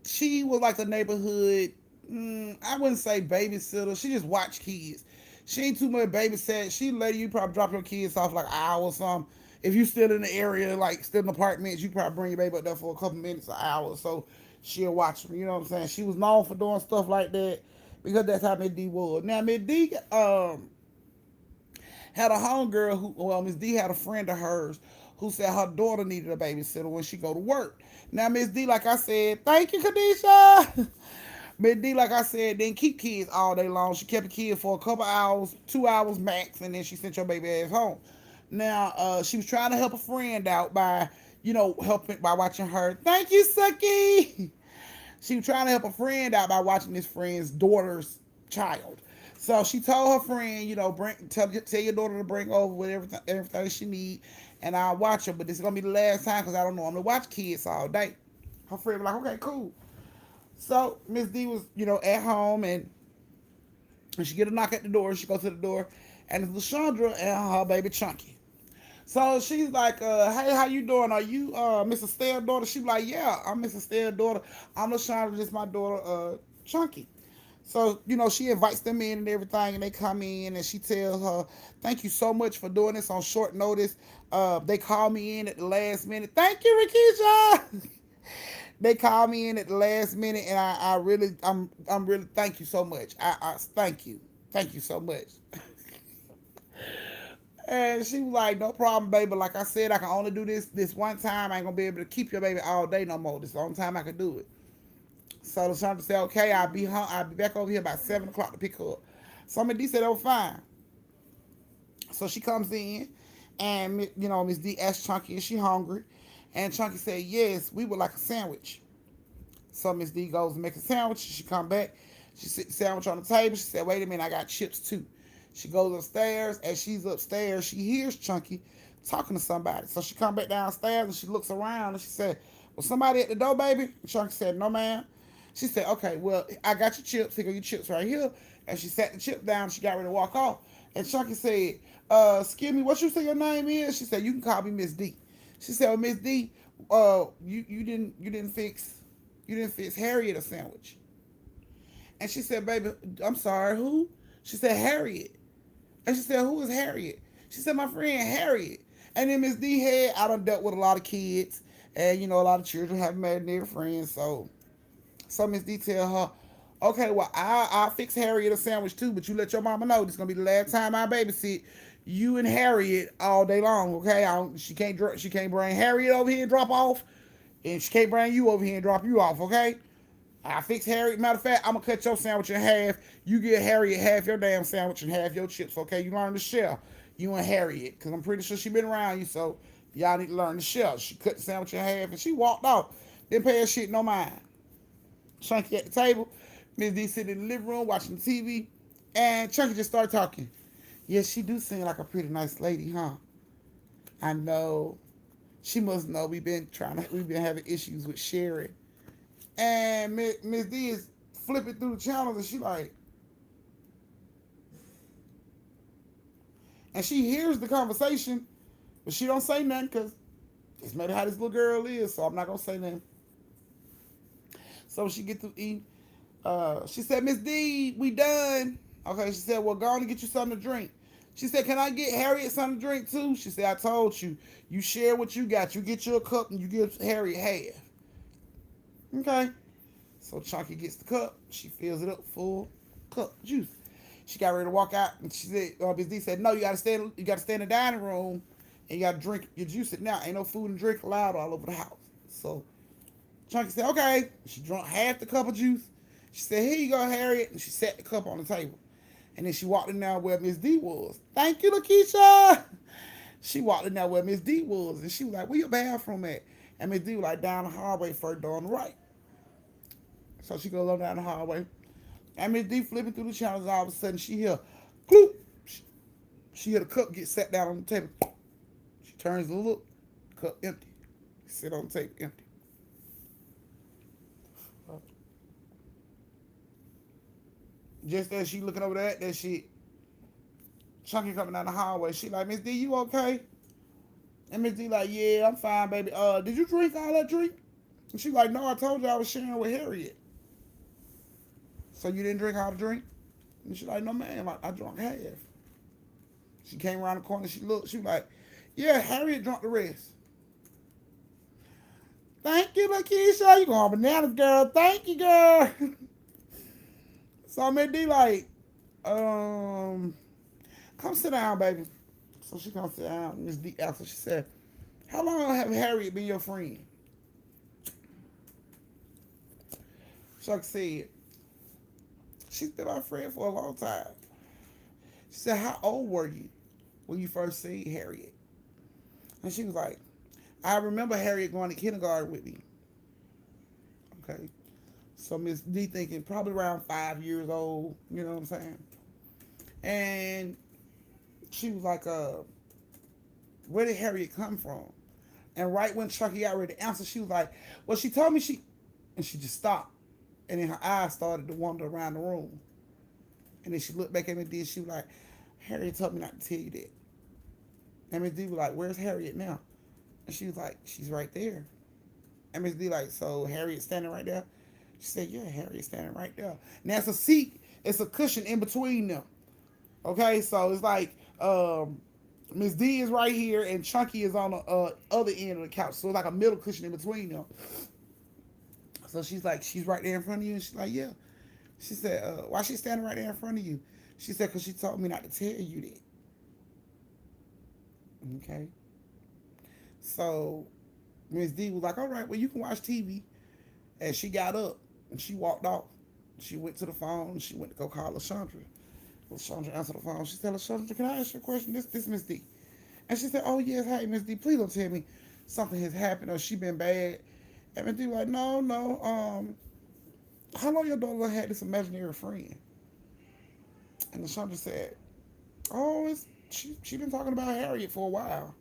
she was like the neighborhood. I wouldn't say babysitter. She just watched kids. She ain't too much babysit. She let you probably drop your kids off like an hour or something. If you still in the area, like still in apartments, you probably bring your baby up there for a couple minutes, an hour, so she'll watch them. You know what I'm saying? She was known for doing stuff like that because that's how Miss D was. Now Miss D had a homegirl who, well, Miss D had a friend of hers who said her daughter needed a babysitter when she go to work. Now Miss D, like I said, thank you, Kadisha. Miss D, like I said, didn't keep kids all day long. She kept the kid for a couple hours, 2 hours max, and then she sent your baby ass home. Now, she was trying to help a friend out by, helping by watching her. Thank you, Suki. She was trying to help a friend out by watching this friend's daughter's child. So she told her friend, tell your daughter to bring over whatever everything she need, and I'll watch her. But this is gonna be the last time because I don't know I'm gonna watch kids all day. Her friend was like, okay, cool. So Miss D was, at home, and she get a knock at the door. She goes to the door, and it's Lashandra and her baby Chunky. So she's like, hey, how you doing? Are you Miss Estelle's daughter? She be like, yeah, I'm Miss Estelle's daughter. I'm Lashandra, just my daughter, Chunky. So, she invites them in and everything, and they come in, and she tells her, thank you so much for doing this on short notice. They called me in at the last minute. Thank you, Rakisha. They called me in at the last minute, and I'm really, thank you so much. I thank you so much. And she was like, no problem, baby. Like I said, I can only do this one time. I ain't gonna be able to keep your baby all day no more. This is the only time I can do it. So Lashandra said, okay, I'll be home. I'll be back over here about 7 o'clock to pick her up. So Miss D said, oh, fine. So she comes in, and Miss D asked Chunky, is she hungry? And Chunky said, yes, we would like a sandwich. So Miss D goes and makes a sandwich. She come back. She sit the sandwich on the table. She said, wait a minute, I got chips too. She goes upstairs. As she's upstairs, she hears Chunky talking to somebody. So she come back downstairs and she looks around and she said, was somebody at the door, baby? And Chunky said, no, ma'am. She said, okay, well, I got your chips. Here go your chips right here. And she sat the chip down. She got ready to walk off. And Chunky said, excuse me, what you say your name is? She said, you can call me Miss D. She said, well, Miss D, you didn't fix Harriet a sandwich. And she said, baby, I'm sorry, who? She said, Harriet. And she said, who is Harriet? She said, my friend Harriet. And then Miss D had, I done dealt with a lot of kids. And, a lot of children have married their friends. So Miss D tell her, okay, well, I'll fix Harriet a sandwich too, but you let your mama know this is going to be the last time I babysit you and Harriet all day long, okay? She can't bring Harriet over here and drop off, and she can't bring you over here and drop you off, okay? I fix Harriet. Matter of fact, I'm gonna cut your sandwich in half. You get Harriet half your damn sandwich and half your chips, okay? You learn to share, you and Harriet, because I'm pretty sure she been around you, so y'all need to learn to share. She cut the sandwich in half and she walked off. Didn't pay her shit no mind. Chunky at the table. Miss D sitting in the living room watching TV, and Chunky just started talking. Yes, she do seem like a pretty nice lady, huh? I know. She must know we've been having issues with Sherry. And Miss D is flipping through the channels and and she hears the conversation, but she don't say nothing because it's maybe how this little girl is, so I'm not gonna say nothing. So she get to eat. She said, Miss D, we done. Okay, she said, well, go on and get you something to drink. She said, can I get Harriet something to drink too? She said, I told you, you share what you got. You get you a cup and you give Harriet half. Okay. So Chunky gets the cup. She fills it up full cup of juice. She got ready to walk out, and she said, Miss D said, no, you gotta stay in the dining room and you gotta drink your juice it now. Ain't no food and drink allowed all over the house. So Chunky said, okay. She drank half the cup of juice. She said, here you go, Harriet. And she set the cup on the table. And then she walked in there where Miss D was. Thank you, Lakeisha. She walked in there where Miss D was. And she was like, where your bathroom at? And Miss D was like, down the hallway, first door on the right. So she goes on down the hallway. And Miss D flipping through the channels. All of a sudden, she hear, cloop. She hear the cup get set down on the table. She turns to look. Cup empty. Sit on the table, empty. Just as she looking over that shit, Chunky coming down the hallway. She like, Miss D, you okay? And Miss D like, yeah, I'm fine, baby. Did you drink all that drink? And she like, no, I told you I was sharing with Harriet. So you didn't drink all the drink? And she like, no, man, I drank half. She came around the corner. She looked. She was like, yeah, Harriet drank the rest. Thank you, Lakeisha. You going bananas, girl. Thank you, girl. So Miss D like, come sit down, baby. So she comes sit down. Miss D asked her, she said, how long have Harriet been your friend? Chuck said, she's been my friend for a long time. She said, how old were you when you first seen Harriet? And she was like, I remember Harriet going to kindergarten with me. Okay. So Miss D thinking probably around 5 years old, you know what I'm saying? And she was like, where did Harriet come from? And right when Chucky got ready to answer, she was like, well, she told me and she just stopped. And then her eyes started to wander around the room. And then she looked back at me and she was like, Harriet told me not to tell you that. And Miss D was like, where's Harriet now? And she was like, she's right there. And Miss D like, so Harriet's standing right there? She said, yeah, Harriet's standing right there. Now it's a seat, it's a cushion in between them. Okay, so it's like Miss D is right here and Chunky is on the other end of the couch. So it's like a middle cushion in between them. So she's like, she's right there in front of you? And she's like, yeah. She said, why she standing right there in front of you? She said, because she told me not to tell you that. Okay. So Miss D was like, all right, well, you can watch TV. And she got up and she walked off. She went to the phone. She went to go call LaShandra. LaShandra answered the phone. She said, LaShandra, can I ask you a question? This Miss D. And she said, oh, yes, hey, Miss D, please don't tell me something has happened or she been bad. And Miss D was like, no. How long your daughter had this imaginary friend? And LaShandra said, oh, she been talking about Harriet for a while.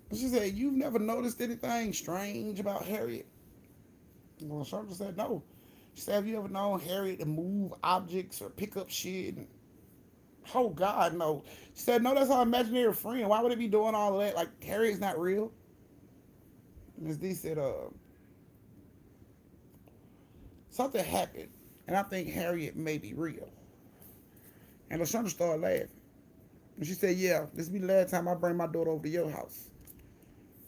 And she said, you've never noticed anything strange about Harriet? Well, LaShandra said, no. She said, have you ever known Harriet to move objects or pick up shit? And, oh, God, no. She said, no, that's our imaginary friend. Why would it be doing all of that? Like, Harriet's not real. Ms. D said, something happened, and I think Harriet may be real. And LaShandra started laughing. And she said, yeah, this will be the last time I bring my daughter over to your house.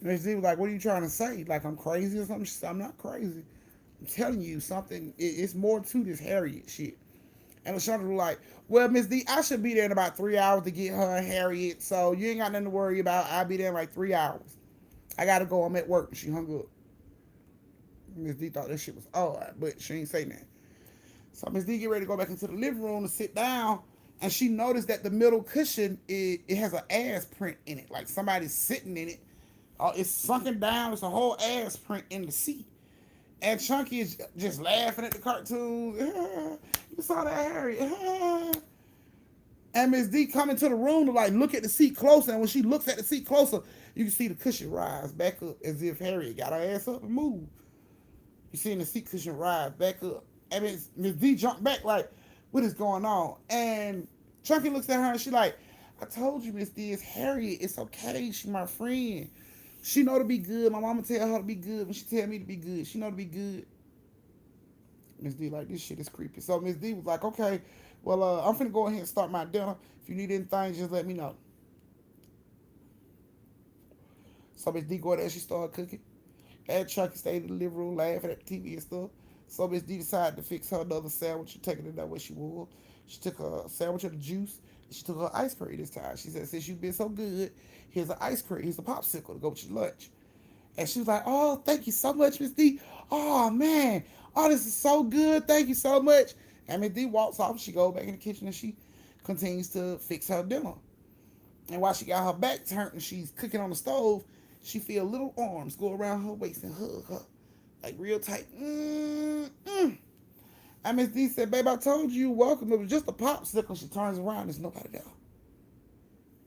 And Ms. D was like, what are you trying to say? Like, I'm crazy or something? She said, I'm not crazy. I'm telling you something. It's more to this Harriet shit. And LaShandra was like, well, Miss D, I should be there in about 3 hours to get her and Harriet. So you ain't got nothing to worry about. I'll be there in like 3 hours. I got to go. I'm at work. And she hung up. Miss D thought that shit was odd, but she ain't say nothing. So Miss D get ready to go back into the living room to sit down. And she noticed that the middle cushion, it has an ass print in it. Like somebody's sitting in it. It's sunken down. It's a whole ass print in the seat. And Chunky is just laughing at the cartoons. You saw that, Harry? And Miss D come into the room to like look at the seat closer. And when she looks at the seat closer, you can see the cushion rise back up as if Harriet got her ass up and moved. You see the seat cushion rise back up. And Miss D jumped back like, what is going on? And Chunky looks at her and she like, I told you, Miss D, it's Harriet. It's okay. She my friend. She know to be good. My mama tell her to be good. When she tell me to be good, she know to be good. Miss D like, this shit is creepy. So Miss D was like, okay, well, I'm finna go ahead and start my dinner. If you need anything, just let me know. So Miss D go ahead and she started cooking. And Chucky stayed in the living room laughing at the TV and stuff. So Miss D decided to fix her another sandwich and taking it that way she would. She took a sandwich of the juice. And she took her ice cream this time. She said, since you've been so good, here's an ice cream. Here's a popsicle to go with your lunch. And she was like, oh, thank you so much, Miss D. Oh, man. Oh, this is so good. Thank you so much. And Miss D walks off. She goes back in the kitchen and she continues to fix her dinner. And while she got her back turned and she's cooking on the stove, she feel little arms go around her waist and hug her. Like real tight. And Miss D said, babe, I told you welcome. It was just a popsicle. She turns around. There's nobody there.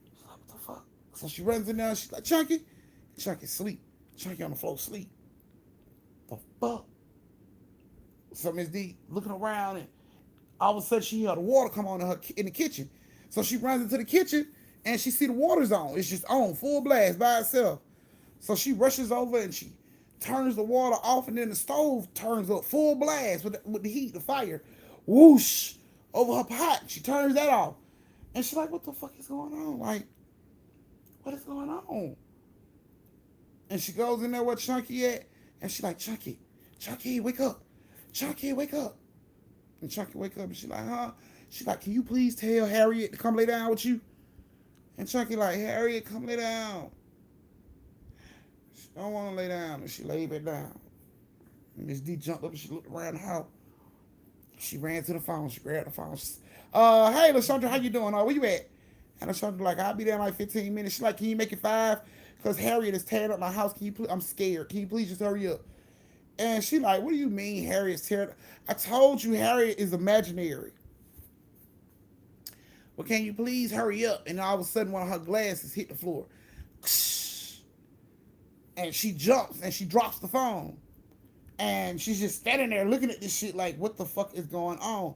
She's like, what the fuck? So she runs in there and she's like, Chunky. Chunky sleep. Chunky on the floor sleep. The fuck? So Miss D looking around and all of a sudden she heard the water come on in the kitchen. So she runs into the kitchen and she see the water's on. It's just on, full blast by itself. So she rushes over and she turns the water off, and then the stove turns up full blast with the heat, the fire. Whoosh! Over her pot. She turns that off. And she's like, what the fuck is going on? Like, what is going on? And she goes in there where Chunky at, and she's like, Chunky, wake up. Chunky, wake up. And Chunky wake up, and she's like, huh? She's like, can you please tell Harriet to come lay down with you? And Chunky like, Harriet, come lay down. She don't want to lay down, and she laid back down. And Miss D jumped up and she looked around the house. She ran to the phone. She grabbed the phone. She said, hey, LaShondra, how you doing? Where you at? And LaShondra like, I'll be there in like 15 minutes. She's like, can you make it 5? Because Harriet is tearing up my house. Can you please? I'm scared. Can you please just hurry up? And she like, what do you mean Harriet's tearing up? I told you Harriet is imaginary. Well, can you please hurry up? And all of a sudden, one of her glasses hit the floor. And she jumps and she drops the phone. And she's just standing there looking at this shit like, what the fuck is going on?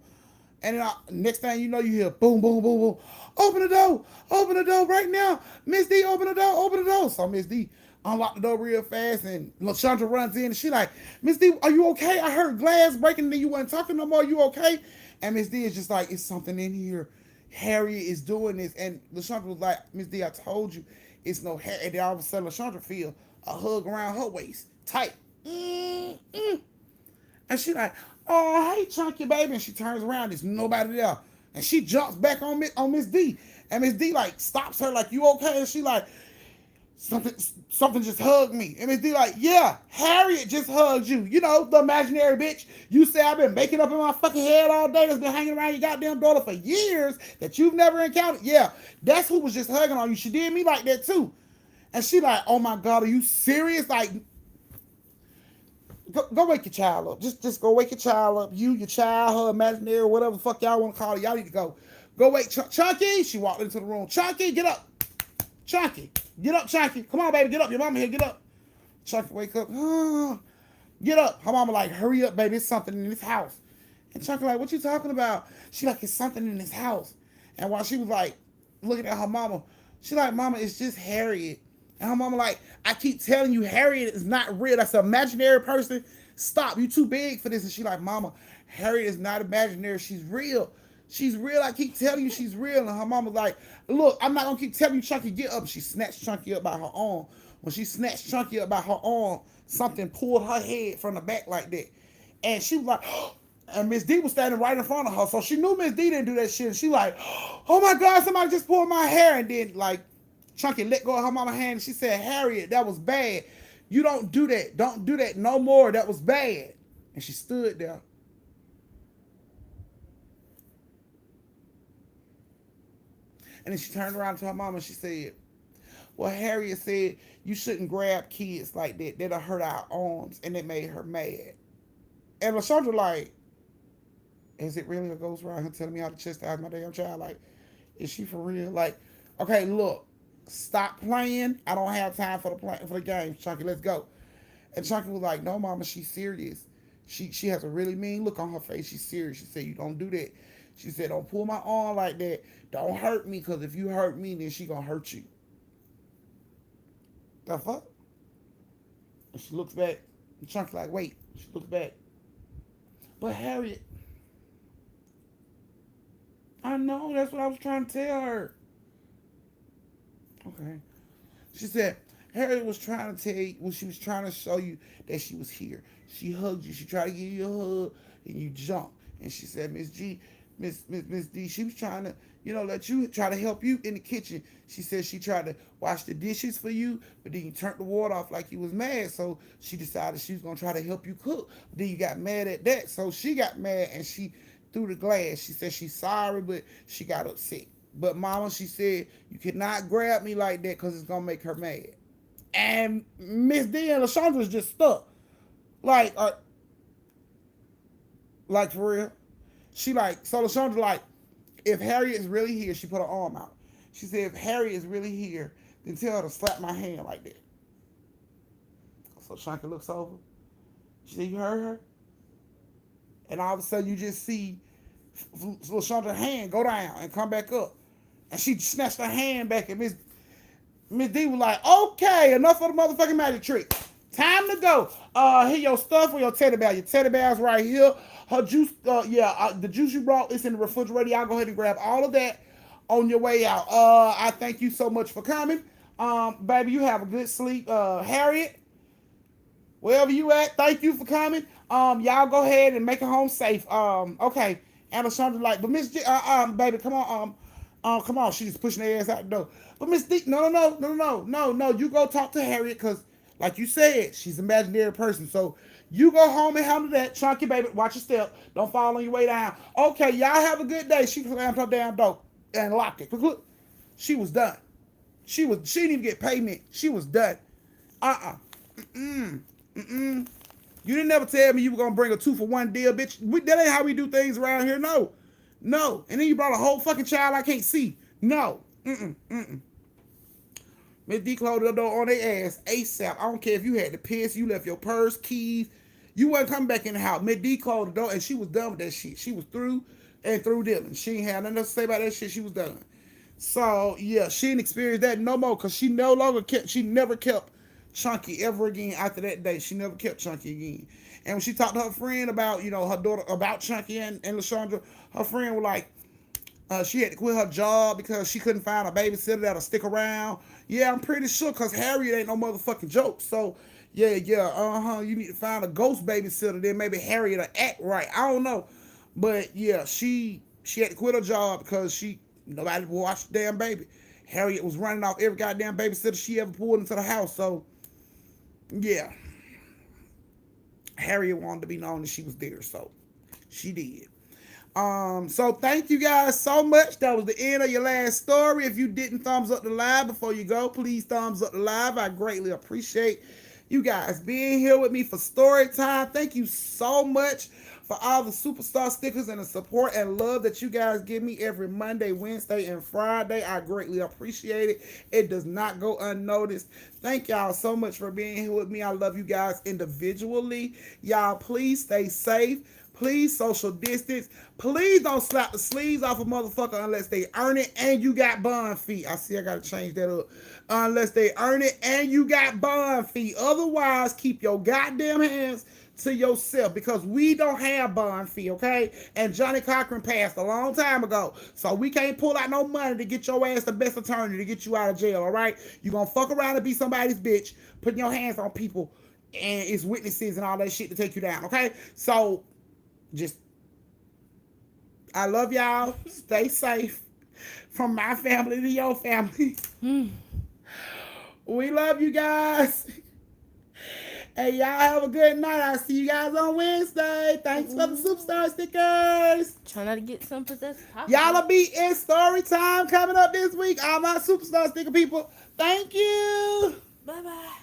And then next thing you know, you hear boom, boom, boom, boom. Open the door right now. Miss D, open the door. So Miss D unlocked the door real fast and LaShondra runs in and she like, Miss D, are you okay? I heard glass breaking and then you wasn't talking no more. You okay? And Miss D is just like, it's something in here. Harriet is doing this. And LaShondra was like, Miss D, I told you it's no hair. And then all of a sudden LaShondra feel a hug around her waist. Tight. And she like, oh, hey, Chunky, baby. And she turns around. There's nobody there. And she jumps back on Miss D. And Miss D, like, stops her, like, you okay? And she like, something just hugged me. And Miss D like, yeah, Harriet just hugged you. You know, the imaginary bitch. You say I've been making up in my fucking head all day that's been hanging around your goddamn daughter for years that you've never encountered. Yeah, that's who was just hugging on you. She did me like that, too. And she like, oh, my God, are you serious? Like, Go wake your child up. Just go wake your child up. You, your child, her imaginary, whatever the fuck y'all want to call it. Y'all need to go. Go wake Chunky. She walked into the room. Chunky, get up. Chunky, get up, Chunky. Come on, baby, get up. Your mama here, get up. Chunky wake up. Get up. Her mama like, hurry up, baby. It's something in this house. And Chunky like, what you talking about? She like, it's something in this house. And while she was like looking at her mama, she like, mama, it's just Harriet. And her mama like, I keep telling you, Harriet is not real. That's an imaginary person. Stop. You too big for this. And she like, mama, Harriet is not imaginary. She's real. She's real. I keep telling you she's real. And her mama like, look, I'm not going to keep telling you, Chunky, get up. She snatched Chunky up by her arm. When she snatched Chunky up by her arm, something pulled her head from the back like that. And she was like, and Miss D was standing right in front of her. So she knew Miss D didn't do that shit. And she like, oh my God, somebody just pulled my hair. And then like, Chunky let go of her mama's hand and she said, Harriet, that was bad. You don't do that. Don't do that no more. That was bad. And she stood there. And then she turned around to her mama and she said, well, Harriet said you shouldn't grab kids like that. That'll hurt our arms. And it made her mad. And LaShondra like, is it really a ghost around here telling me how to chastise my damn child? Like, Is she for real? Like, okay, look, stop playing. I don't have time for the game, Chunky. Let's go. And Chunky was like, no, Mama, she's serious. She has a really mean look on her face. She's serious. She said, you don't do that. She said, don't pull my arm like that. Don't hurt me, because if you hurt me, then she gonna hurt you. The fuck? And she looks back. And Chunky like, wait. She looks back. But Harriet, I know, that's what I was trying to tell her. Okay. She said, Harriet was trying to tell you, well, she was trying to show you that she was here. She hugged you. She tried to give you a hug, and you jumped. And she said, Miss G, Miss D, she was trying to, let you try to help you in the kitchen. She said she tried to wash the dishes for you, but then you turned the water off like you was mad. So she decided she was going to try to help you cook. But then you got mad at that. So she got mad, and she threw the glass. She said she's sorry, but she got upset. But Mama, she said, you cannot grab me like that because it's going to make her mad. And Miss D and LaShonda's just stuck. Like for real. She like, so LaShondra like, if Harriet is really here, she put her arm out. She said, if Harriet is really here, then tell her to slap my hand like that. So Shanka looks over. She said, you heard her? And all of a sudden you just see LaShondra's hand go down and come back up. And she snatched her hand back, and Miss D was like, okay, enough of the motherfucking magic trick. Time to go. Here your stuff for your teddy bear. Your teddy bear's right here. Her juice, the juice you brought is in the refrigerator. Y'all go ahead and grab all of that on your way out. I thank you so much for coming. Baby, you have a good sleep. Harriet, wherever you at, thank you for coming. Y'all go ahead and make it home safe. Okay. And LaShondra like, but Miss G, baby, come on, come on. She just pushing her ass out the door. But Miss D, no. You go talk to Harriet, because, like you said, she's an imaginary person. So you go home and handle that. Chunky, baby, watch your step. Don't fall on your way down. Okay, y'all have a good day. She slammed her damn door and locked it. Look, she was done. She didn't even get payment. She was done. You didn't never tell me you were going to bring a 2-for-1 deal, bitch. That ain't how we do things around here. No. And then you brought a whole fucking child I can't see. No. Miss D closed the door on their ass ASAP. I don't care if you had to piss, you left your purse, keys. You wasn't coming back in the house. Miss D closed the door, and she was done with that shit. She was through and through dealing. She ain't had nothing else to say about that shit. She was done. So, yeah, she didn't experience that no more, because she never kept Chunky ever again after that day. She never kept Chunky again. And when she talked to her friend about, her daughter, about Chunky and LaShondra, her friend was like, she had to quit her job because she couldn't find a babysitter that'll stick around. Yeah, I'm pretty sure, because Harriet ain't no motherfucking joke. So, you need to find a ghost babysitter, then maybe Harriet will act right. I don't know. But, yeah, she had to quit her job because nobody watched the damn baby. Harriet was running off every goddamn babysitter she ever pulled into the house. So, yeah. Harriet wanted to be known that she was there, so she did. So thank you guys so much. That was the end of your last story. If you didn't thumbs up the live before you go, please thumbs up the live. I greatly appreciate you guys being here with me for story time. Thank you so much for all the superstar stickers and the support and love that you guys give me every Monday, Wednesday, and Friday. I greatly appreciate it. It does not go unnoticed. Thank y'all so much for being here with me. I love you guys individually. Y'all, please stay safe. Please social distance. Please don't slap the sleeves off a motherfucker unless they earn it and you got bond fee. I see I got to change that up. Unless they earn it and you got bond fee. Otherwise, keep your goddamn hands to yourself, because we don't have bond fee, okay? And Johnny Cochran passed a long time ago. So we can't pull out no money to get your ass the best attorney to get you out of jail, all right? You gonna fuck around and be somebody's bitch, putting your hands on people, and it's witnesses and all that shit to take you down, okay? So I love y'all. Stay safe. From my family to your family. We love you guys. Hey, y'all have a good night. I'll see you guys on Wednesday. Thanks for the superstar stickers. Try not to get some possessed. Y'all will be in story time coming up this week. All my superstar sticker people. Thank you. Bye-bye.